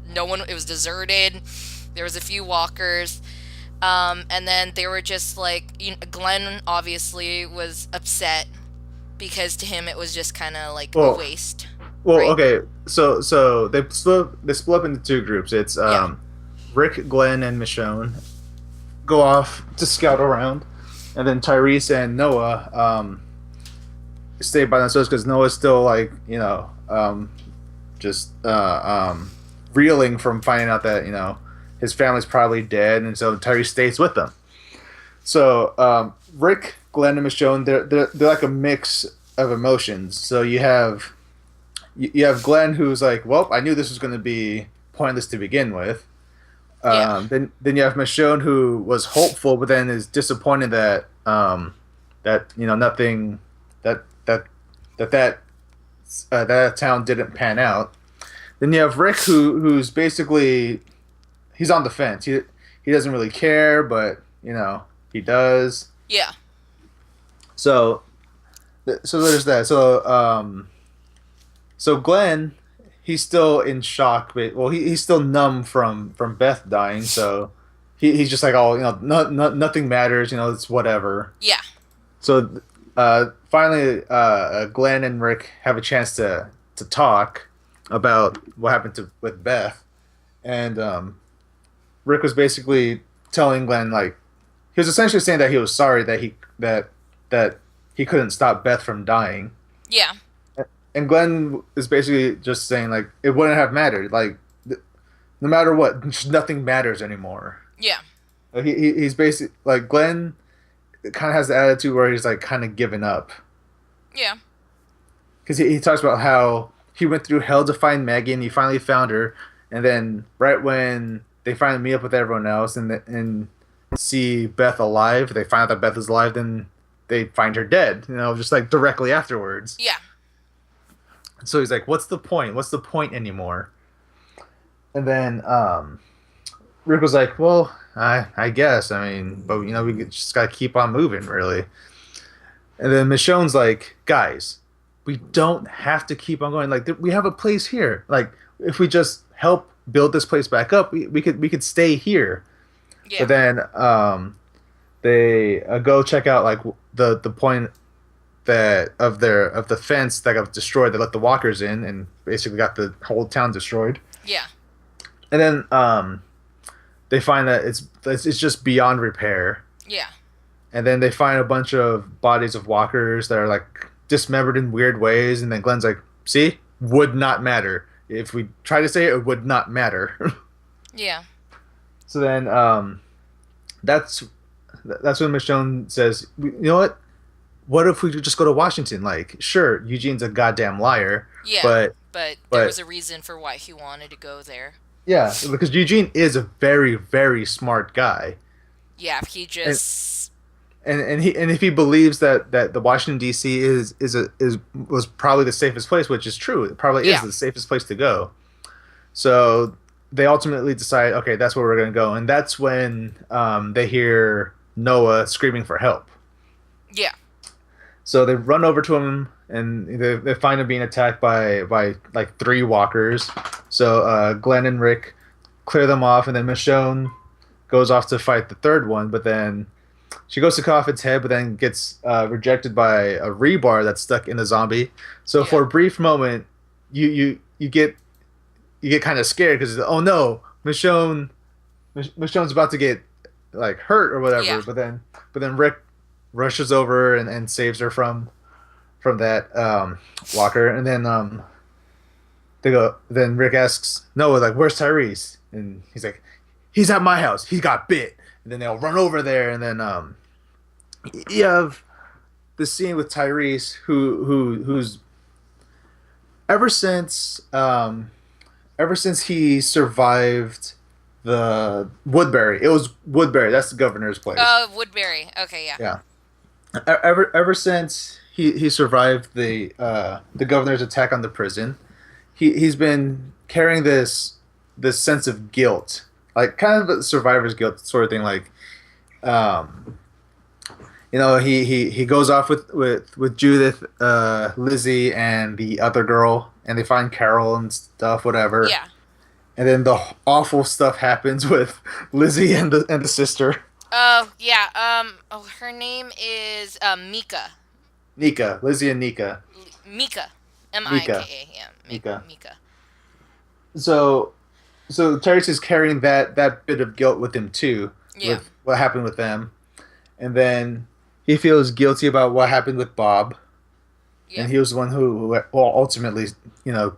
No one, it was deserted. There was a few walkers. And then they were just like, Glenn obviously was upset because to him it was just kind of like a waste. Well, right? Okay, so they split up into two groups. It's Rick, Glenn, and Michonne go off to scout around, and then Tyrese and Noah stay by themselves because Noah's still like just reeling from finding out that his family's probably dead, and so Tyrese stays with them. So Rick, Glenn, and Michonne, they're like a mix of emotions. So you have Glenn, who's like, well, I knew this was going to be pointless to begin with. Then you have Michonne, who was hopeful, but then is disappointed that nothing that town didn't pan out. Then you have Rick, who's basically he's on the fence. He doesn't really care, but he does. Yeah. So there's that. So Glenn, he's still in shock, but he's still numb from Beth dying. So he's just like, oh, nothing matters. It's whatever. Yeah. So finally, Glenn and Rick have a chance to talk about what happened with Beth, and Rick was basically telling Glenn, like, he was essentially saying that he was sorry that he couldn't stop Beth from dying. Yeah. And Glenn is basically just saying, like, it wouldn't have mattered. Like, no matter what, nothing matters anymore. Yeah. He's basically, like, Glenn kind of has the attitude where he's, like, kind of giving up. Yeah. Because he talks about how he went through hell to find Maggie, and he finally found her. And then right when they finally meet up with everyone else and see Beth alive, they find out that Beth is alive, then they find her dead, just like directly afterwards. Yeah. So he's like, what's the point? What's the point anymore? And then Rick was like, well, I guess. I mean, but, we just got to keep on moving, really. And then Michonne's like, guys, we don't have to keep on going. Like, we have a place here. Like, if we just help build this place back up, we could stay here. Yeah. But then they go check out, like, the point that of the fence that got destroyed that let the walkers in and basically got the whole town destroyed. Yeah. And then they find that it's just beyond repair, Yeah. and then they find a bunch of bodies of walkers that are like dismembered in weird ways, and then Glenn's like, "See, would not matter if we try to say it, it would not matter." Yeah. So then that's that's when Michonne says, "You know what? What if we could just go to Washington? Like, sure, Eugene's a goddamn liar, Yeah. but But there but was a reason for why he wanted to go there. yeah, because Eugene is a very very smart guy, Yeah, he and just. and if he believes that the Washington D.C. is was probably the safest place, which is true, it probably is Yeah. the safest place to go. So they ultimately decide, okay, that's where we're gonna go, and that's when they hear Noah screaming for help. Yeah. So they run over to him, and they find him being attacked by like three walkers. So Glenn and Rick clear them off, and then Michonne goes off to fight the third one. But then she goes to cut off its head, but then gets rejected by a rebar that's stuck in the zombie. So Yeah. for a brief moment, you get kind of scared because, oh no, Michonne's about to get like hurt or whatever. Yeah. But then Rick rushes over and saves her from that walker, and then they go. Then Rick asks Noah like, "Where's Tyrese?" And he's like, "He's at my house. He got bit." And then they'll run over there, and then you have the scene with Tyrese, who's ever since ever since he survived the Woodbury. It was Woodbury. That's the governor's place. Woodbury. Okay, yeah. Yeah. Ever since he survived the governor's attack on the prison, he's been carrying this sense of guilt, like kind of a survivor's guilt sort of thing. Like, um, he goes off with Judith, Lizzie, and the other girl, and they find Carol and stuff, whatever. Yeah. And then the awful stuff happens with Lizzie and the sister. Oh, yeah. Her name is Mika. Nika, Lizzie and Nika. Mika. Mika. Mika. Yeah. Mika. Mika. So Tyrese is carrying that bit of guilt with him too, Yeah. with what happened with them, and then he feels guilty about what happened with Bob, Yeah. and he was the one who ultimately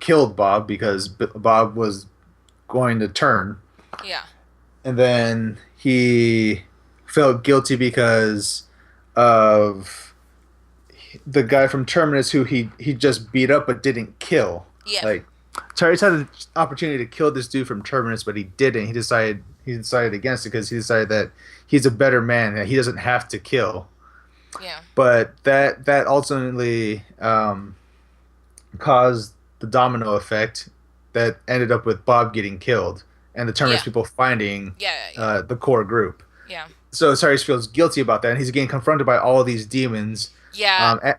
killed Bob because Bob was going to turn, Yeah. and then he felt guilty because of the guy from Terminus who he just beat up but didn't kill. Yeah. Like Tyrese had the opportunity to kill this dude from Terminus, but he didn't. He decided against it because he decided that he's a better man, that he doesn't have to kill. Yeah. But that ultimately caused the domino effect that ended up with Bob getting killed and the Terminus Yeah. people finding Yeah. Yeah. the core group. Yeah. So Tyrese feels guilty about that, and he's getting confronted by all of these demons Yeah.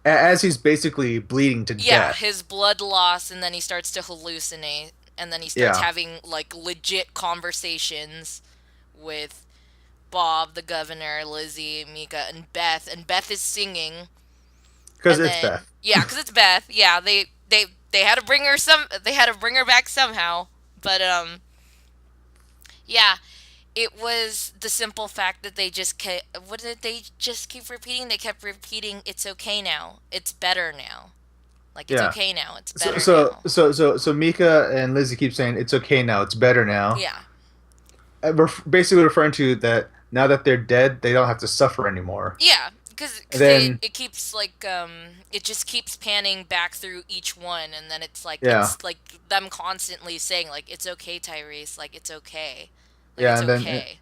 as he's basically bleeding to Yeah. death. His blood loss, and then he starts to hallucinate, and then he starts Yeah, having like legit conversations with Bob, the governor, Lizzie, Mika, and Beth. And Beth is singing, because and it's then Beth. yeah, because it's Beth. Yeah, they had to bring her some. They had to bring her back somehow. But yeah, it was the simple fact that they just kept. What did they just keep repeating? They kept repeating, "It's okay now. It's better now. Like it's Yeah. okay now. It's So better so now." so so so Mika and Lizzie keep saying it's okay now, it's better now. Yeah, We're basically referring to that now that they're dead, they don't have to suffer anymore. yeah, because And then it keeps like it just keeps panning back through each one, and then yeah, it's like them constantly saying like it's okay, Tyrese, like it's okay, like yeah, it's and okay.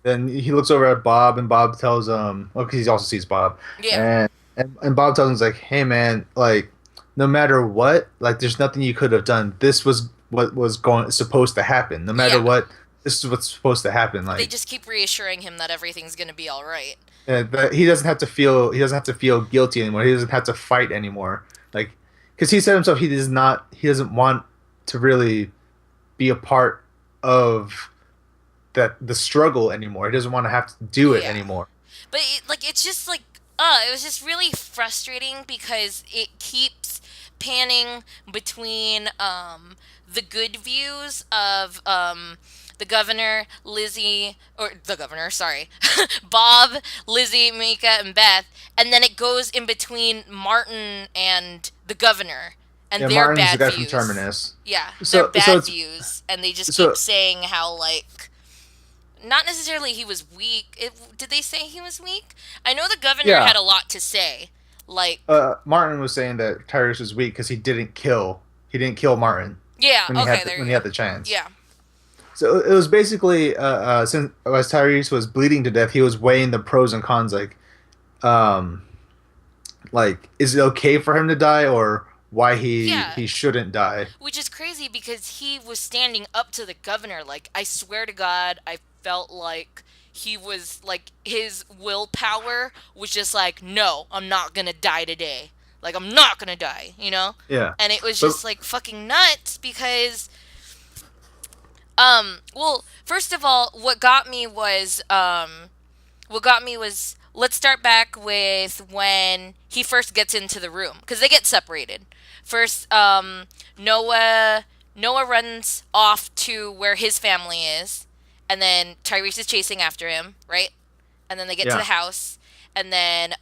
then he looks over at Bob, and Bob tells well, because he also sees Bob, Yeah, and Bob tells him, he's like, hey man, like no matter what, like there's nothing you could have done. This was what was supposed to happen. No matter yeah. what, this is what's supposed to happen. They Like just keep reassuring him that everything's gonna be all right. that he doesn't have to feel guilty anymore. He doesn't have to fight anymore. Like because he said himself, he doesn't want to really be a part of the struggle anymore. He doesn't want to have to do it Yeah. anymore. But it's just like, it was just really frustrating because it keeps panning between the good views of the governor, Lizzie, or the governor, sorry, Bob, Lizzie, Mika, and Beth, and then it goes in between Martin and the governor and Yeah, their Martin's the bad guy from views. Terminus. Yeah, their So bad it's views, and they just keep so saying how like not necessarily he was weak. Did they say he was weak? I know the governor yeah. had a lot to say. Like, Martin was saying that Tyrese was weak because he didn't kill Martin yeah, okay, there when you he go. had the chance. Yeah, So it was basically since as Tyrese was bleeding to death, he was weighing the pros and cons, um, like is it okay for him to die or why yeah. he shouldn't die? Which is crazy because he was standing up to the governor. Like, I swear to God, I felt like he was like his willpower was just like, no, I'm not gonna die today. Like, I'm not gonna die, you know? Yeah, And it was but just like fucking nuts because well, first of all, what got me was let's start back with when he first gets into the room because they get separated. First, Noah Noah runs off to where his family is, and then Tyrese is chasing after him, right? And then they get to the yeah, house, and then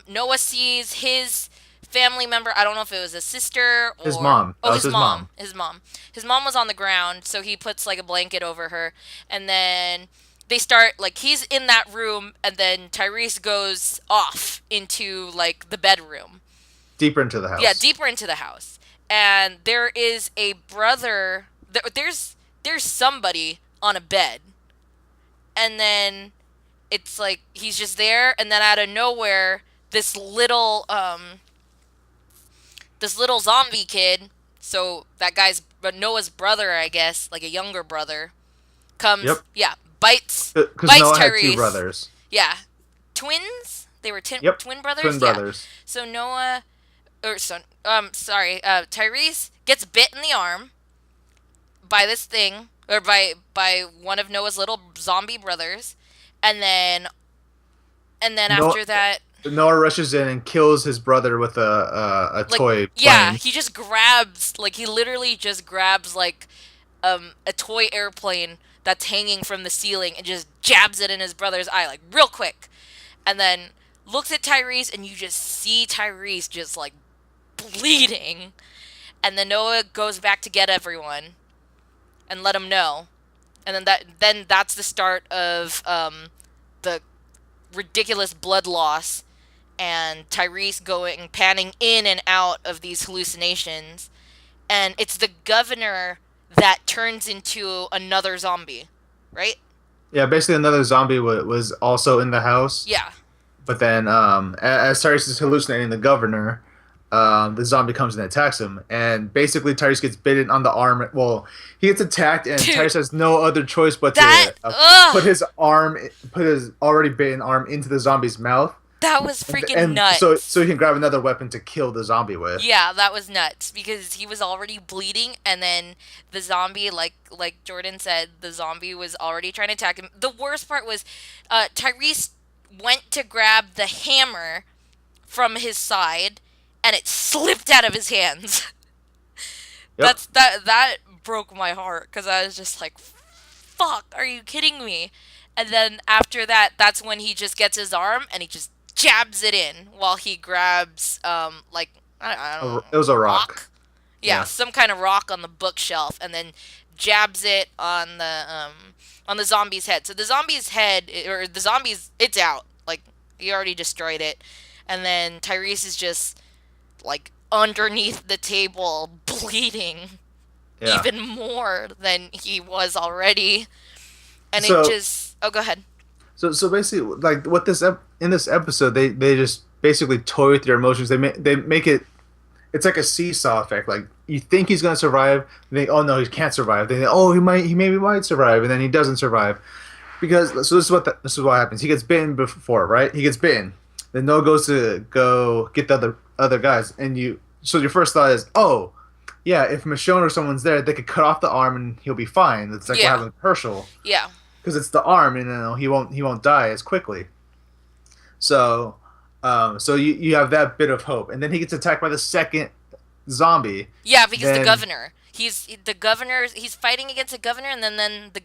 Noah sees his family member. I don't know if it was a sister his or mom. oh, That was his his mom. mom. His mom. His mom was on the ground, so he puts like a blanket over her, and then they start like he's in that room, and then Tyrese goes off into like the bedroom. Deeper into the Yeah, house. deeper into the house, and there is a brother. There's somebody on a bed, and then it's like he's just there, and then out of nowhere, this little zombie kid. So that guy's Noah's brother, I guess, like a younger brother, comes. Yep, Yeah, bites because bites Noah had two Tyrese. brothers. Yeah, twins. They were Yep, twin brothers. twin Yeah. brothers. So Noah, or son, sorry, Tyrese gets bit in the arm by this thing, or by one of Noah's little zombie brothers, and then No, after that, Noah rushes in and kills his brother with a like, toy yeah, plane. he just grabs, like, he literally just grabs like a toy airplane that's hanging from the ceiling and just jabs it in his brother's eye, like, real quick, and then looks at Tyrese, and you just see Tyrese just like bleeding, and then Noah goes back to get everyone and let them know, and then that's the start of the ridiculous blood loss and Tyrese going panning in and out of these hallucinations, and it's the governor that turns into another zombie, right? Yeah, basically another zombie was also in the house, Yeah. but then as Tyrese is hallucinating the governor, the zombie comes and attacks him, and basically Tyrese gets bitten on the arm. Well, he gets attacked, and Dude, Tyrese has no other choice but that to ugh, put his already bitten arm into the zombie's mouth, that was freaking and so nuts. he can grab another weapon to kill the zombie with. Yeah, that was nuts because he was already bleeding, and then the zombie, like Jordan said, the zombie was already trying to attack him. The worst part was, Tyrese went to grab the hammer from his side, and it slipped out of his hands. Yep. That broke my heart because I was just like, "Fuck, are you kidding me?" And then after that, that's when he just gets his arm and he just jabs it in while he grabs like I don't know, It was a rock. rock. Yeah, Yeah. some kind of rock on the bookshelf, and then jabs it on the zombie's head. So the zombie's head, or the zombie's, it's out. Like, he already destroyed it, and then Tyrese is just like underneath the table, bleeding Yeah. even more than he was already, and it So just. Oh, go ahead. so basically, like what in this episode, they just basically toy with your emotions. They make it. It's like a seesaw effect. Like you think he's gonna survive, they think, oh no, he can't survive. They think, oh he maybe might survive, and then he doesn't survive because so this is what happens. He gets bitten before, right? He gets bitten. Then Noah goes to go get the other guys, and so your first thought is, oh yeah, if Michonne or someone's there, they could cut off the arm and he'll be fine. It's like what Yeah, happened with Herschel yeah, because it's the arm, and he won't die as quickly. So, so you have that bit of hope, and then he gets attacked by the zombie, Yeah, because the then governor. He's fighting against the governor, and then the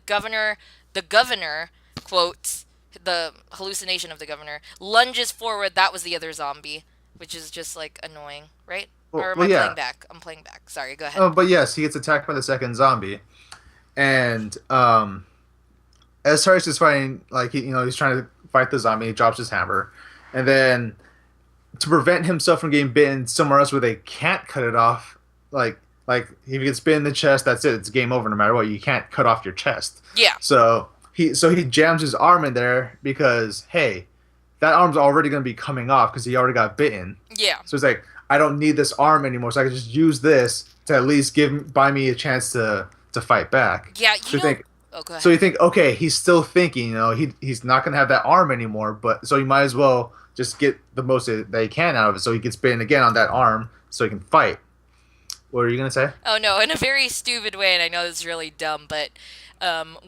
governor quotes the hallucination of the governor lunges forward. That was the other zombie, which is just like annoying, right? Or am I playing yeah. back? I'm playing back. Sorry, go ahead. But yes, he gets attacked by the second zombie, and as Tyrese is fighting, like he's trying to fight the zombie. He drops his hammer, and then to prevent himself from getting bitten somewhere else where they can't cut it off, like if he gets bit in the chest, that's it. It's game over no matter what. You can't cut off your chest. Yeah, So he jams his arm in there because hey, that arm's already going to be coming off because he already got bitten. yeah, So he's like, I don't need this arm anymore, so I can just use this to at least buy me a chance to fight back. yeah. So you think Oh, go so ahead. you think, okay, he's still thinking, he's not gonna have that arm anymore, but so you might as well just get the most that he can out of it, so he gets bitten again on that arm, so he can fight. What are you gonna say? Oh no, in a very stupid way, and I know this is really dumb, but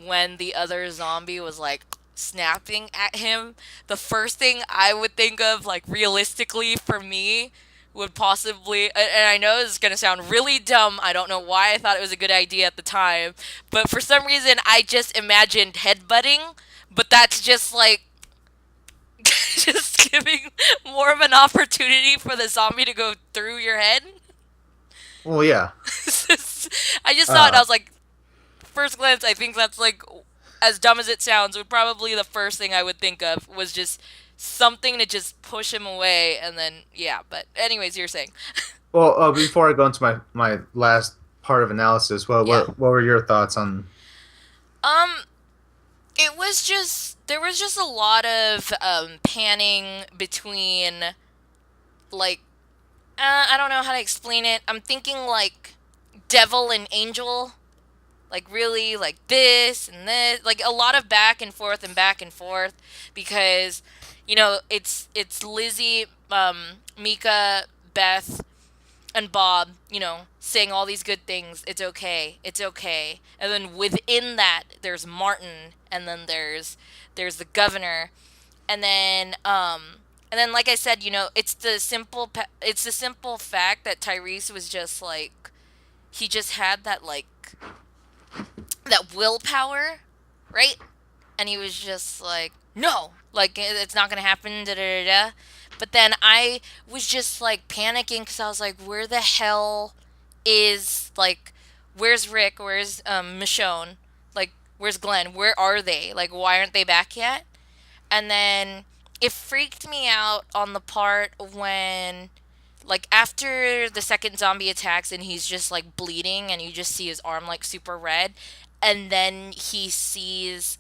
when the other zombie was like snapping at him, the first thing I would think of, like realistically for me, would possibly, and I know this is gonna sound really dumb. I don't know why I thought it was a good idea at the time, but for some reason I just imagined headbutting, but that's just like just giving more of an opportunity for the zombie to go through your head. Well, yeah. I just thought, I Uh, was like, first glance, I think that's like, as dumb as it sounds, would probably the first thing I would think of was just something to just push him away, and then yeah. But anyways, you're saying, well, before I go into my last part of analysis, yeah. what were your thoughts on? Um, it was just there was just a lot of panning between like I don't know how to explain it. I'm thinking like devil and angel, like really like this and this, like a lot of back and forth because it's Lizzie, Mika, Beth, and Bob, saying all these good things. It's okay, it's okay. And then within that there's Martin, and then there's the governor, and then like I said, it's the simple fact that Tyrese was just like he just had that willpower, right? And he was just like, no, like it's not gonna happen, da da da da. But then I was just like panicking because I was like, where the hell is like, where's Rick? Where's Michonne? Like, where's Glenn? Where are they? Like, why aren't they back yet? And then it freaked me out on the part when, like, after the second zombie attacks and he's just like bleeding and you just see his arm like super red, and then he sees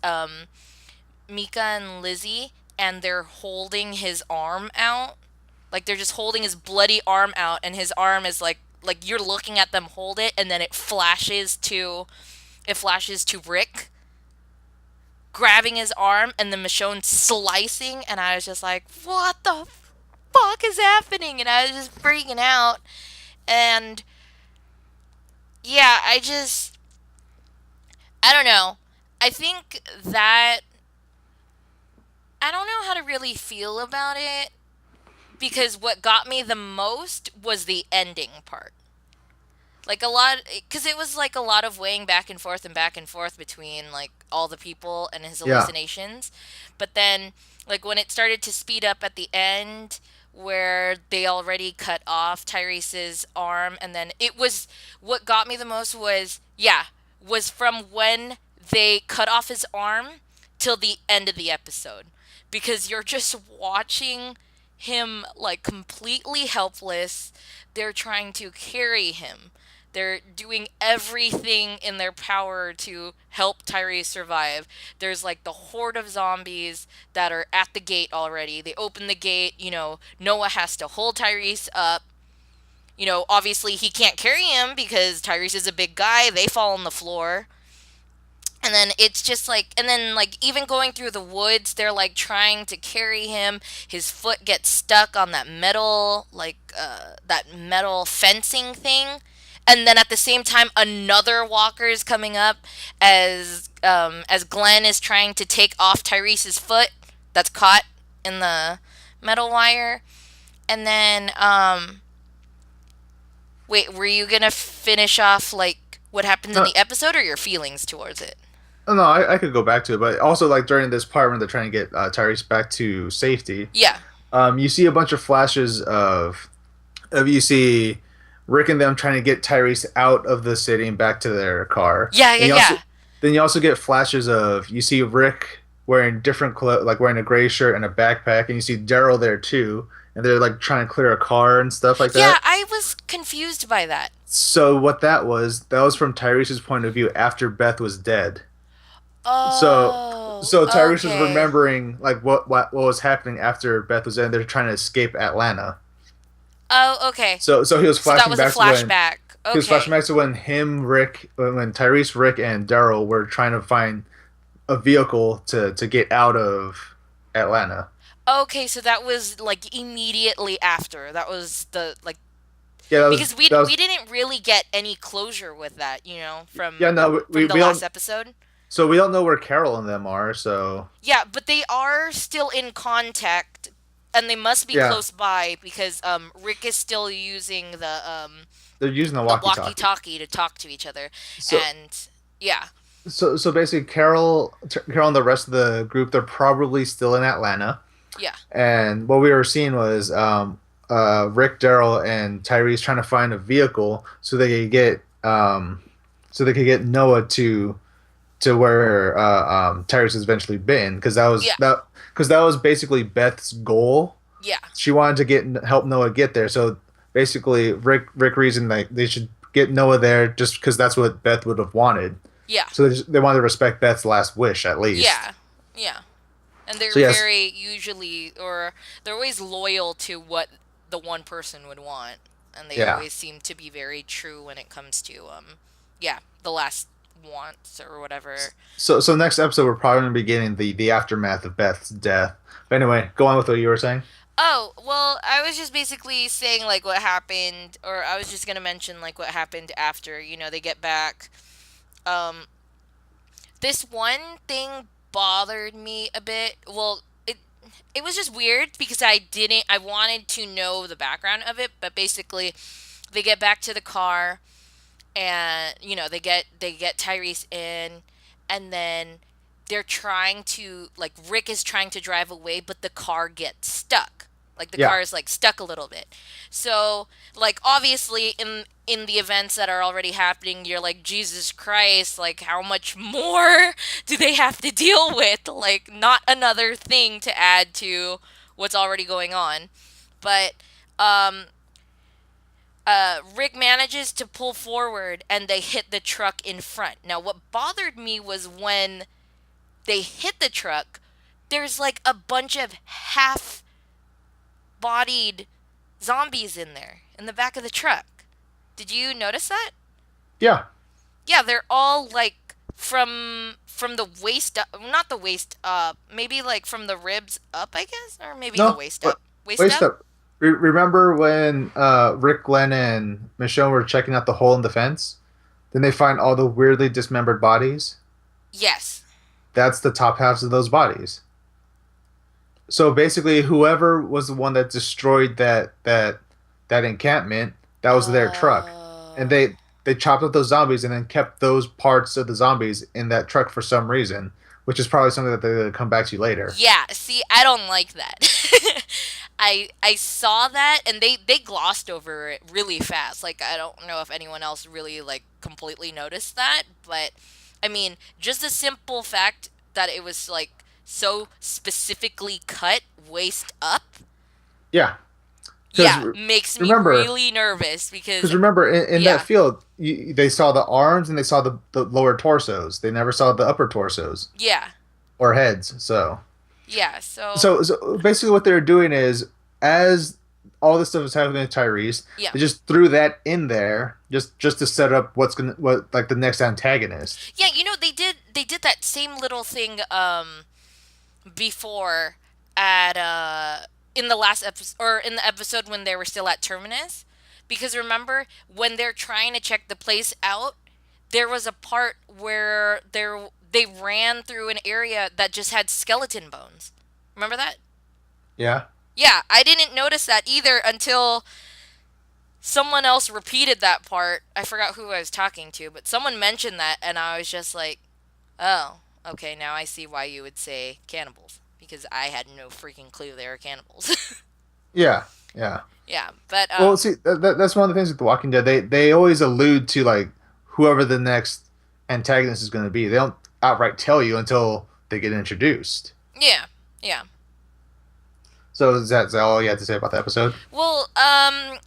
Mika and Lizzie, and they're holding his arm out. Like they're just holding his bloody arm out, and his arm is like you're looking at them hold it, and then it flashes to Rick grabbing his arm, and then Michonne slicing, and I was just like, what the fuck is happening? And I was just freaking out, and yeah, I don't know. I think that I don't know how to really feel about it because what got me the most was the ending part. Like a lot, because it was like a lot of weighing back and forth between like all the people and his Yeah, hallucinations. But then, like when it started to speed up at the end, where they already cut off Tyrese's arm, and then it was what got me the most was from when they cut off his arm till the end of the episode, because you're just watching him like completely helpless. They're trying to carry him. They're doing everything in their power to help Tyrese survive. There's like the horde of zombies that are at the gate already. They open the gate, Noah has to hold Tyrese up. Obviously he can't carry him because Tyrese is a big guy. They fall on the floor. And then it's just like, and then like even going through the woods, they're like trying to carry him. His foot gets stuck on that metal fencing thing. And then at the same time, another walker is coming up as Glenn is trying to take off Tyrese's foot that's caught in the metal wire. And then Wait, were you gonna finish off like what happens in No, the episode or your feelings towards it? no, I could go back to it, but also like during this part when they're trying to get Tyrese back to safety, Yeah. you see a bunch of flashes of you see Rick and them trying to get Tyrese out of the city and back to their car. Yeah, yeah, And yeah. you also get flashes of you see Rick wearing different clothes, like wearing a gray shirt and a backpack, and you see Daryl there too, and they're like trying to clear a car and stuff like Yeah, that. I was confused by that. So what that was from Tyrese's point of view after Beth was dead. So Oh, Tyrese was okay. remembering like what was happening after Beth was dead. They're trying to escape Atlanta. Oh, okay. So he was So that flashing was a back to when flashback. he was flashing Okay. back to when when Tyrese, Rick, and Daryl were trying to find a vehicle to get out of Atlanta. Okay, so that was like immediately after. That was the like Yeah, because we that was we didn't really get any closure with that, yeah. No, from the we last don't. episode. So we don't know where Carol and them are. So Yeah, but they are still in contact and they must be yeah, close by because Rick is still using they're using the the walkie-talkie. walkie-talkie to talk to each other. So And yeah. so basically, Carol and the rest of the group, they're probably still in Atlanta. Yeah. And what we were seeing was Rick, Daryl, and Tyrese trying to find a vehicle so they could get Noah to where Tyrese has eventually been Yeah. because that was basically Beth's goal. Yeah. She wanted to get help Noah get there. So basically, Rick reasoned like they should get Noah there just because that's what Beth would have wanted. Yeah. So they wanted to respect Beth's last wish at least. Yeah. Yeah. And they're So yes, very usually, or they're always loyal to what the one person would want, and they yeah. always seem to be very true when it comes to yeah, the last wants or whatever. So next episode we're probably gonna be getting the aftermath of Beth's death. But anyway, go on with what you were saying. Oh, well, I was just basically saying like what happened, or I was just gonna mention like what happened after, they get back. Um, this one thing bothered me a bit. Well, it was just weird because I wanted to know the background of it, but basically they get back to the car and they get Tyrese in, and then they're trying to like Rick is trying to drive away, but the car gets stuck. Like the Yeah, car is like stuck a little bit. So like obviously in the events that are already happening, you're like Jesus Christ, like how much more do they have to deal with? Like not another thing to add to what's already going on. But um Rick manages to pull forward and they hit the truck in front. Now, what bothered me was when they hit the truck, there's like a bunch of half bodied zombies in there in the back of the truck. Did you notice that? yeah. Yeah, they're all like from the waist up, not the waist up, maybe like from the ribs up, I guess, or maybe the No, waist but up. Waist wait, up? stop. Remember when Rick, Glenn, and Michonne were checking out the hole in the fence? Then they find all the weirdly dismembered bodies. Yes. That's the top halves of those bodies. So basically, whoever was the one that destroyed that encampment, that was their truck, and Uh they chopped up those zombies and then kept those parts of the zombies in that truck for some reason, which is probably something that they're gonna come back to later. Yeah, see, I don't like that. I saw that and they glossed over it really fast. Like I don't know if anyone else really like completely noticed that, but I mean, just the simple fact that it was like so specifically cut waist up, Yeah, because yeah, makes me remember, really nervous because in that yeah. field, they saw the arms and they saw the lower torsos. They never saw the upper torsos Yeah. or heads. Yeah, so So basically, what they're doing is, as all this stuff is happening to Tyrese, yeah. they just threw that in there just to set up what like the next antagonist. Yeah, they did that same little thing before at in the last episode or in the episode when they were still at Terminus, because remember when they're trying to check the place out, there was a part where they ran through an area that just had skeleton bones. Remember that? Yeah. Yeah, I didn't notice that either until someone else repeated that part. I forgot who I was talking to, but someone mentioned that, and I was just like, oh, okay, now I see why you would say cannibals. Because I had no freaking clue they were cannibals. Yeah, yeah. Yeah, but, Well, see, that's one of the things with The Walking Dead. They always allude to like whoever the next antagonist is going to be. They don't outright tell you until they get introduced. yeah, yeah. So is that all you have to say about the episode? Well, oh,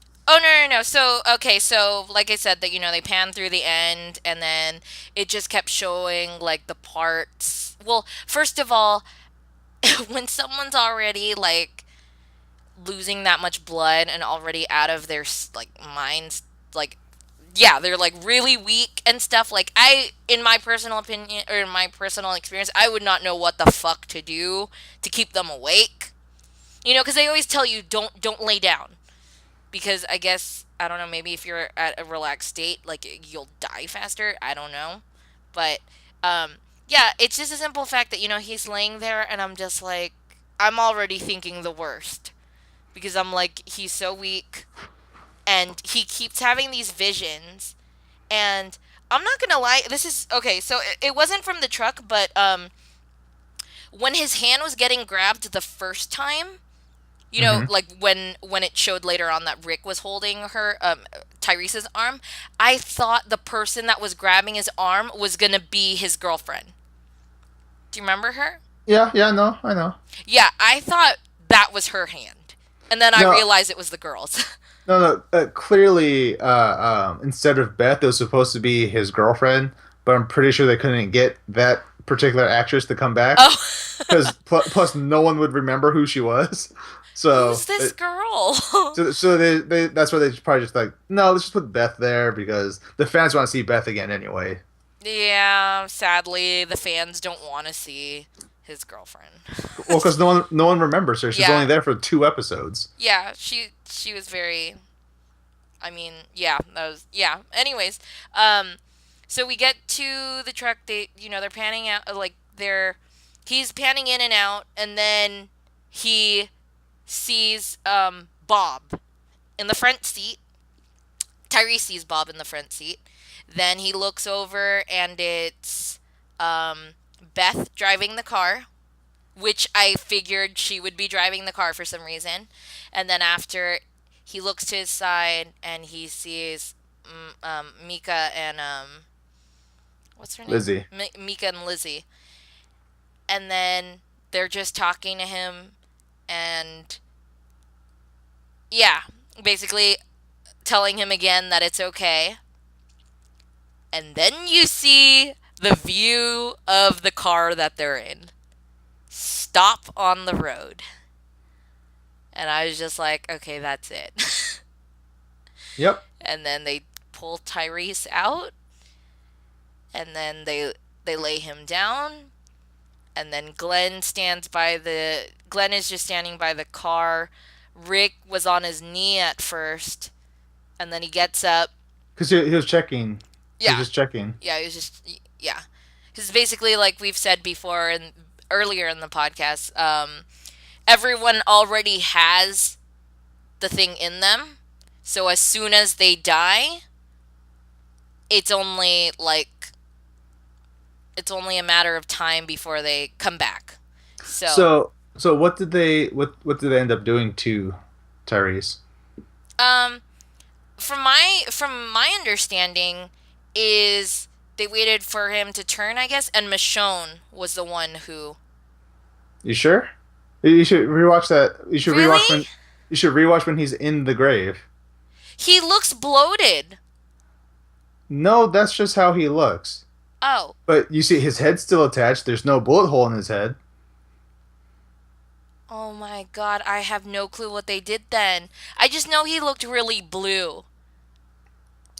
no. So, okay, so, like I said, that, they pan through the end, and then it just kept showing, like, the parts. Well, first of all, when someone's already, like, losing that much blood and already out of their, like, minds, like, yeah, they're like really weak and stuff. Like, in my personal opinion or in my personal experience, I would not know what the fuck to do to keep them awake. Because they always tell you don't lay down, because I guess I don't know, maybe if you're at a relaxed state, like you'll die faster. I don't know, but um, yeah, it's just a simple fact that he's laying there, and I'm just like, I'm already thinking the worst, because I'm like, he's so weak, and he keeps having these visions, and I'm not gonna lie, this is okay. So it wasn't from the truck, but when his hand was getting grabbed the first time, Hmm. like when it showed later on that Rick was holding her, Tyrese's arm, I thought the person that was grabbing his arm was gonna be his girlfriend. Do you remember her? Yeah, yeah, no, I know. Yeah, I thought that was her hand, and then I No, realized it was the girl's. no, no. Clearly, instead of Beth, it was supposed to be his girlfriend, but I'm pretty sure they couldn't get that particular actress to come back Oh, because plus no one would remember who she was. who's So, this girl? so they that's why they probably just like, no, let's just put Beth there because the fans want to see Beth again anyway. Yeah, sadly, the fans don't want to see his girlfriend. Well, because no one remembers her. She's only Yeah, there for 2 episodes. yeah, she was very. I mean, yeah, that was yeah. Anyways, um, so we get to the truck. They're panning out, like he's panning in and out, and then he sees Bob in the front seat. Tyrese sees Bob in the front seat. Then he looks over, and it's Beth driving the car, which I figured she would be driving the car for some reason. And then after, he looks to his side, and he sees Mika and what's her name? Lizzie. Mika and Lizzie. And then they're just talking to him, and yeah, basically telling him again that it's okay. And then you see the view of the car that they're in stop on the road. And I was just like, okay, that's it. Yep. And then they pull Tyrese out, and then they lay him down, and then Glenn is just standing by the car. Rick was on his knee at first, and then he gets up. Because he was checking. He was Yeah, just checking. yeah, he was just yeah. Because basically, like we've said before and earlier in the podcast, everyone already has the thing in them. So as soon as they die, it's only like it's only a matter of time before they come back. So, So what did they end up doing to Tyrese? um, from my understanding, is they waited for him to turn, I guess, and Michonne was the one who. You sure? You should rewatch that. Really? You should rewatch when he's in the grave. He looks bloated. No, that's just how he looks. Oh, But you see his head's still attached. There's no bullet hole in his head. oh my God! I have no clue what they did then. I just know he looked really blue.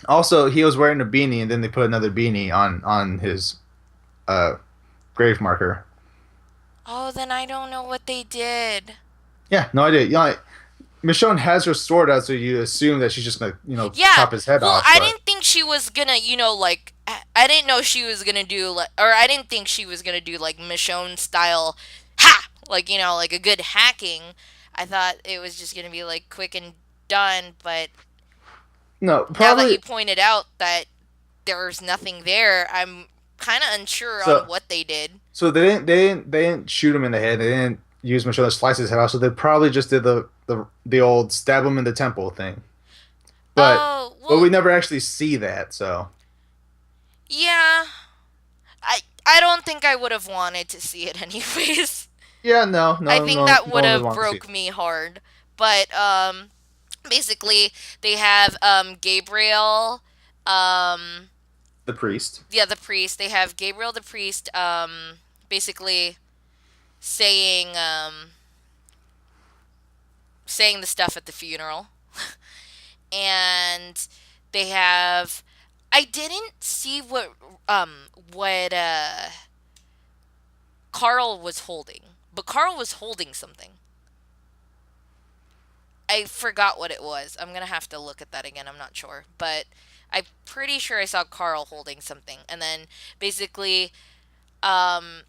Also, he was wearing a beanie, and then they put another beanie on his uh grave marker. Oh, then I don't know what they did. Yeah, no idea. Michonne has her sword out, so you assume that she's just gonna, Yeah. chop his head Well, off. I But didn't think she was gonna, like, I didn't know she was gonna do, like, or I didn't think she was gonna do, like, Michonne style, ha! Like, like a good hacking. I thought it was just gonna be, like, quick and done, but No, Now that probably. you pointed out that there's nothing there, I'm kind of unsure on So what they did. so they didn't shoot him in the head. They didn't use much to slice his head off. So they probably just did the old stab him in the temple thing. But Oh, but we well, never actually see that. So yeah. I don't think I would have wanted to see it anyways. yeah, no, I no, think no, that no would one would have want to see it. broke me hard. But basically they have Gabriel um The priest. yeah, the priest. They have Gabriel the priest basically saying saying the stuff at the funeral. And they have I didn't see what Carl was holding, but Carl was holding something. I forgot what it was. I'm gonna have to look at that again. I'm not sure, but I'm pretty sure I saw Carl holding something. And then basically, um,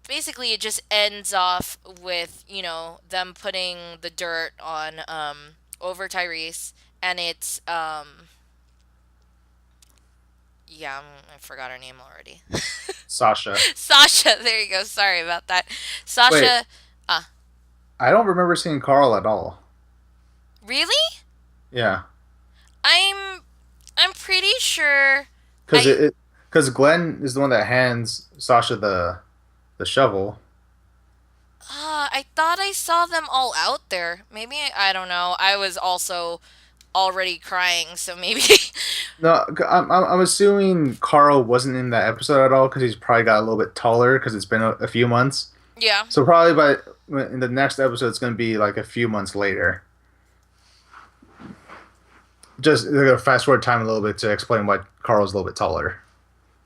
basically it just ends off with them putting the dirt on over Tyrese, and it's yeah, I forgot her name already. Sasha. Sasha. There you go. Sorry about that. Wait, Sasha. Uh, I don't remember seeing Carl at all. really? Yeah, I'm I'm pretty sure because I because Glenn is the one that hands Sasha the shovel. I thought I saw them all out there. Maybe I don't know. I was also already crying, so maybe No, I'm assuming Carl wasn't in that episode at all because he's probably got a little bit taller because it's been a few months. yeah. So probably in the next episode, it's going to be like a few months later. Just they're gonna fast forward time a little bit to explain why Carl's a little bit taller.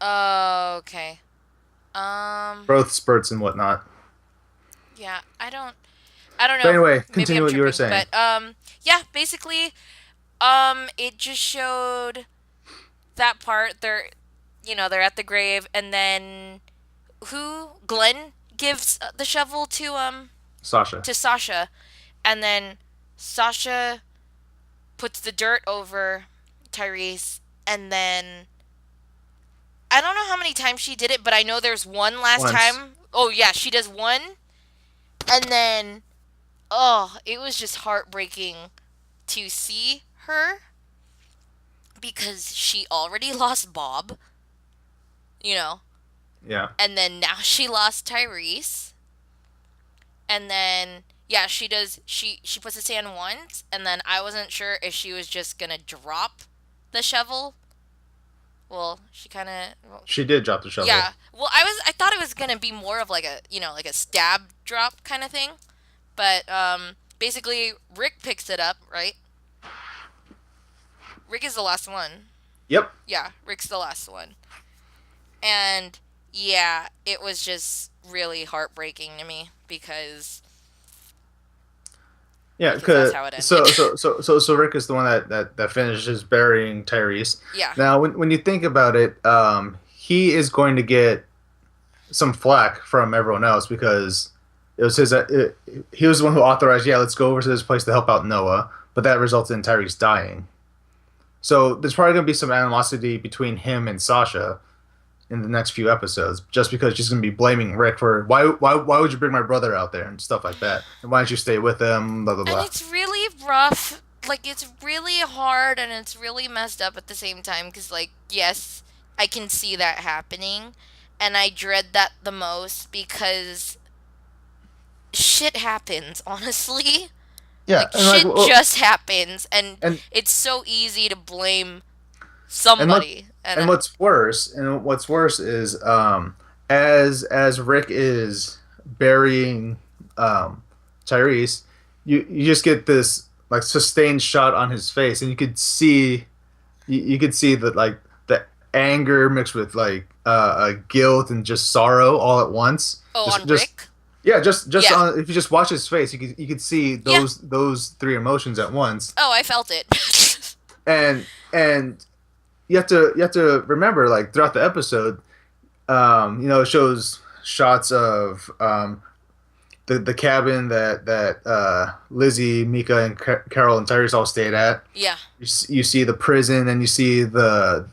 Okay. Um Growth spurts and whatnot. yeah, I don't But know. anyway, Maybe continue I'm what you were tripping, saying. but yeah, basically it just showed that part. They're at the grave, and then who Glenn gives the shovel Sasha. to Sasha, and then Sasha puts the dirt over Tyrese, and then I don't know how many times she did it, but I know there's one last Once. time. Oh yeah, she does one, and then oh, it was just heartbreaking to see her because she already lost Bob, you know, Yeah. and then now she lost Tyrese, and then yeah, she does. She puts his hand once, and then I wasn't sure if she was just gonna drop the shovel. Well, she kind of. Well, She did drop the shovel. yeah. Well, I thought it was gonna be more of like a like a stab drop kind of thing, but basically Rick picks it up, right? Rick is the last one. Yep. Yeah, Rick's the last one, and yeah, it was just really heartbreaking to me Yeah, because that's cause how it ended. so Rick is the one that finishes burying Tyrese. Yeah. Now, when you think about it, he is going to get some flack from everyone else because it was he was the one who authorized. Yeah, let's go over to this place to help out Noah, but that resulted in Tyrese dying. So there's probably going to be some animosity between him and Sasha in the next few episodes, just because she's going to be blaming Rick for why would you bring my brother out there and stuff like that, and why don't you stay with him, blah blah And blah. it's really rough. Like, it's really hard and it's really messed up at the same time. Because, like, yes, I can see that happening. And I dread that the most because shit happens, honestly. Yeah, Like, and like shit just happens. And and it's so easy to blame and what somebody. And, what's worse is as Rick is burying Tyrese, you just get this like sustained shot on his face, and you could see that like the anger mixed with like guilt and just sorrow all at once. oh, Just on just Rick? yeah, just Yeah. on, if you just watch his face, you could see Yeah. those three emotions at once, Oh, I felt it. and you have to remember like throughout the episode, it shows shots of the cabin that Lizzie, Mika, and Carol and Tyrese all stayed at. Yeah. You see the prison, and you see the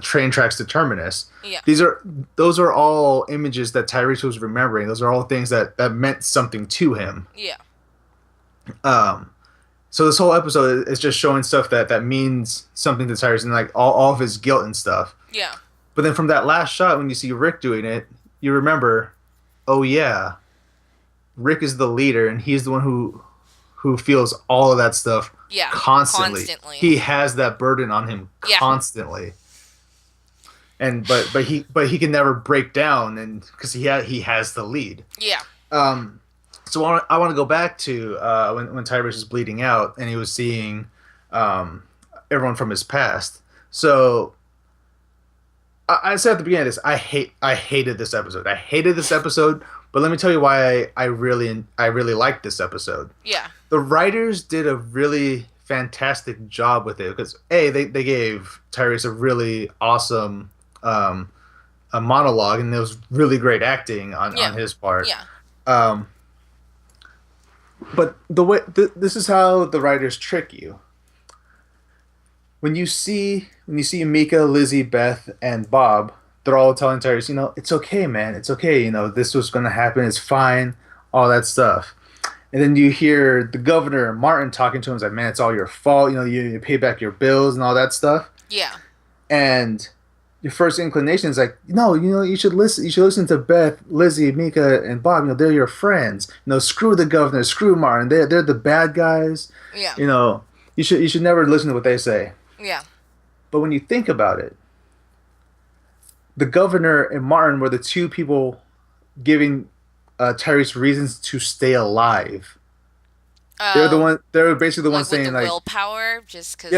train tracks to Terminus. Yeah. These are those are all images that Tyrese was remembering. Those are all things that meant something to him. Yeah. Um, so this whole episode is just showing stuff that means something to Tyrese and like all of his guilt and stuff. Yeah. But then from that last shot, when you see Rick doing it, you remember, oh yeah, Rick is the leader, and he's the one who feels all of that stuff Yeah. constantly. Constantly. He has that burden on him Yeah. constantly. And but he can never break down, and because he has the lead. Yeah. So I want to go back to when Tyrese was bleeding out and he was seeing everyone from his past. So I said at the beginning of this, I hated this episode. I hated this episode, but let me tell you why I really liked this episode. Yeah. The writers did a really fantastic job with it because they gave Tyrese a really awesome a monologue, and it was really great acting on his part. Yeah. But the way this is how the writers trick you. When you see Mika, Lizzie, Beth, and Bob, they're all telling Tyrese, it's okay, man, it's okay. This was gonna happen. It's fine. All that stuff. And then you hear the governor Martin talking to him. He's like, man, it's all your fault. You pay back your bills and all that stuff. Yeah. And your first inclination is like, no, you should listen. You should listen to Beth, Lizzie, Mika, and Bob. They're your friends. Screw the governor, screw Martin. They're the bad guys. Yeah. You should never listen to what they say. Yeah. But when you think about it, the governor and Martin were the two people giving Tyrese reasons to stay alive. They're basically the ones with saying the like willpower, just because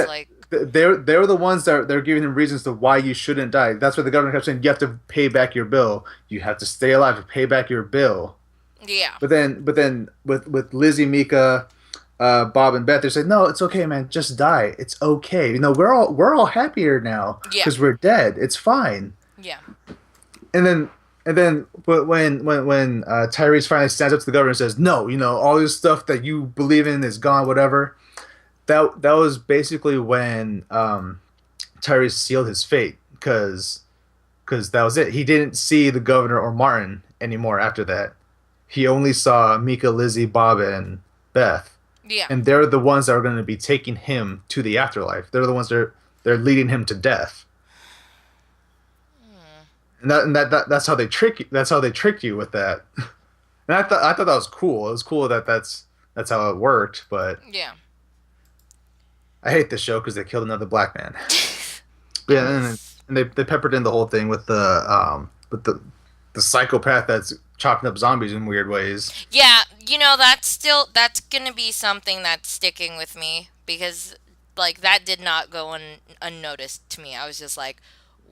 they're the ones that they're giving him reasons to why you shouldn't die. That's what the governor kept saying. You have to pay back your bill. You have to stay alive to pay back your bill. Yeah. But then with Lizzie, Mika, Bob, and Beth, they said, no, it's okay, man. Just die. It's okay. We're all happier now because we're dead. It's fine. Yeah. And then when Tyrese finally stands up to the governor and says, no, all this stuff that you believe in is gone, whatever. That was basically when Tyrese sealed his fate because that was it. He didn't see the governor or Martin anymore after that. He only saw Mika, Lizzie, Bob, and Beth. Yeah. And they're the ones that are going to be taking him to the afterlife. They're the ones they're leading him to death. And that's how they trick you. That's how they tricked you with that. And I thought that was cool. It was cool that's how it worked. But yeah, I hate this show because they killed another black man. Yeah, and they peppered in the whole thing with the psychopath that's chopping up zombies in weird ways. Yeah, that's gonna be something that's sticking with me because like that did not go unnoticed to me. I was just like,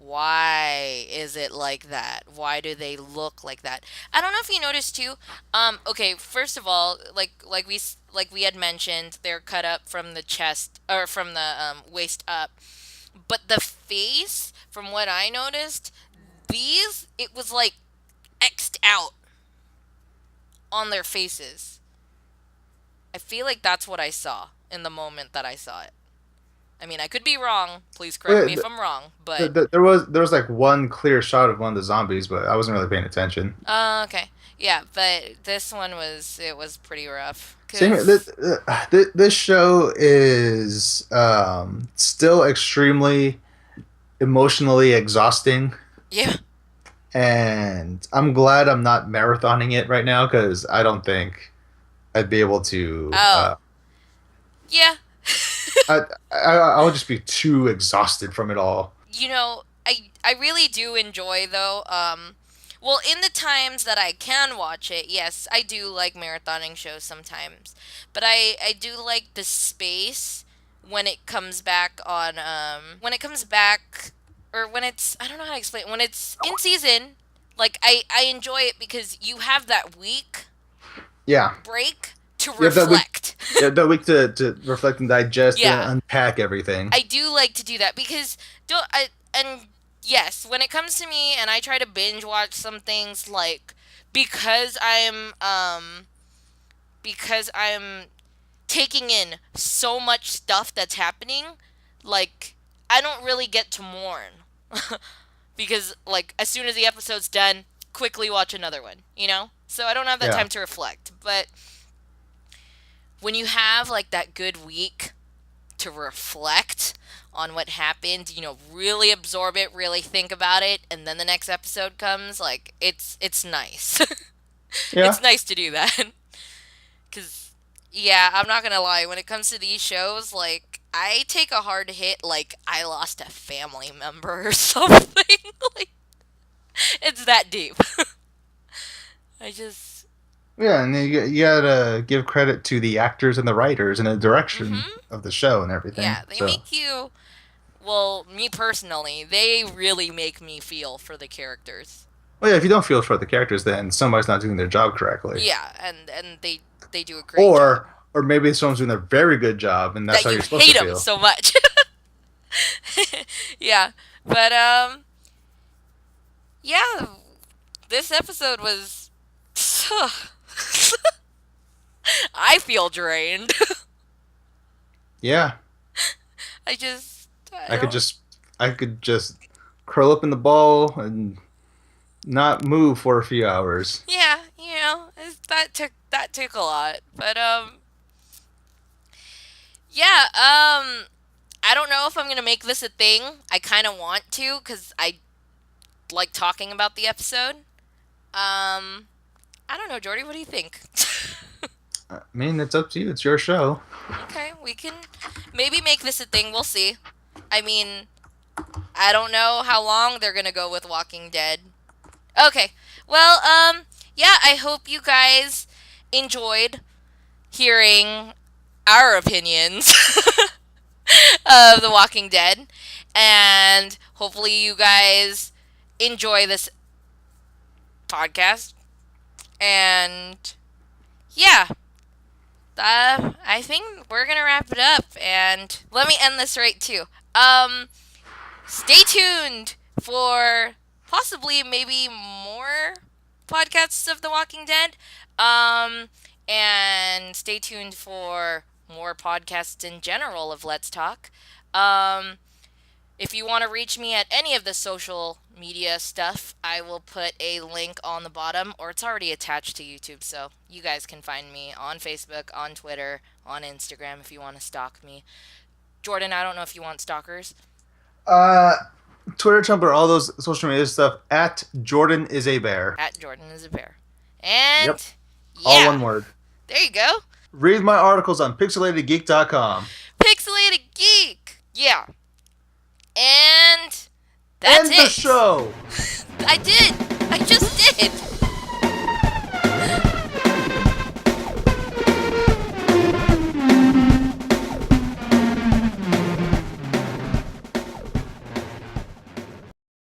why is it like that? Why do they look like that? I don't know if you noticed too. Okay, first of all, like we had mentioned, they're cut up from the chest or from the waist up, but the face, from what I noticed, it was like xed out on their faces. I feel like that's what I saw in the moment that I saw it. I mean, I could be wrong. Please correct me if I'm wrong. But there was like one clear shot of one of the zombies, but I wasn't really paying attention. Okay, yeah, but this one was pretty rough. Same here. This show is still extremely emotionally exhausting. Yeah. And I'm glad I'm not marathoning it right now because I don't think I'd be able to. Yeah. I would just be too exhausted from it all. I really do enjoy though. Well, in the times that I can watch it, yes, I do like marathoning shows sometimes, but I do like the space when it comes back on when it comes back or when it's I don't know how to explain it. When it's in season, like I enjoy it because you have that week break to reflect. That week to reflect and digest and unpack everything. I do like to do that because yes, when it comes to me and I try to binge watch some things like because I'm because I'm taking in so much stuff that's happening, like I don't really get to mourn because like as soon as the episode's done, quickly watch another one, you know? So I don't have that Yeah. time to reflect. But when you have like that good week to reflect on what happened, really absorb it, really think about it, and then the next episode comes, like it's nice. Yeah. It's nice to do that. Cuz yeah, I'm not going to lie, when it comes to these shows, like I take a hard hit like I lost a family member or something. Like it's that deep. I just Yeah, and you gotta give credit to the actors and the writers and the direction mhm. of the show and everything. Yeah, they So, make you well, me personally, they really make me feel for the characters. well, yeah, if you don't feel for the characters, then somebody's not doing their job correctly, Yeah, and they do a great job. or maybe someone's doing a very good job, and that's That how you you're supposed to hate them feel. so much. Yeah, but yeah, this episode was. I feel drained. Yeah, I I could don't. just, I could just curl up in the ball and not move for a few hours. Yeah, that took a lot, but yeah, I don't know if I'm gonna make this a thing. I kind of want to because I like talking about the episode. Um, I don't know, Jordy. What do you think? I mean, it's up to you. It's your show. Okay, we can maybe make this a thing. We'll see. I mean, I don't know how long they're gonna go with Walking Dead. Okay. Well, yeah, I hope you guys enjoyed hearing our opinions of The Walking Dead. And hopefully you guys enjoy this podcast. And yeah, I think we're going to wrap it up. And let me end this right too. Stay tuned for possibly maybe more podcasts of The Walking Dead. Um, and stay tuned for more podcasts in general of Let's Talk. Um, if you want to reach me at any of the social media stuff, I will put a link on the bottom, or it's already attached to YouTube, so you guys can find me on Facebook, on Twitter, on Instagram if you want to stalk me. Jordan, I don't know if you want stalkers. Uh, Twitter, Tumblr, all those social media stuff at Jordan is a bear. At Jordan is a bear. Yep, And all yeah, one word. there you go. Read my articles on pixelatedgeek.com. Pixelated Geek. Yeah. And that's End the it. show. I did. I just did.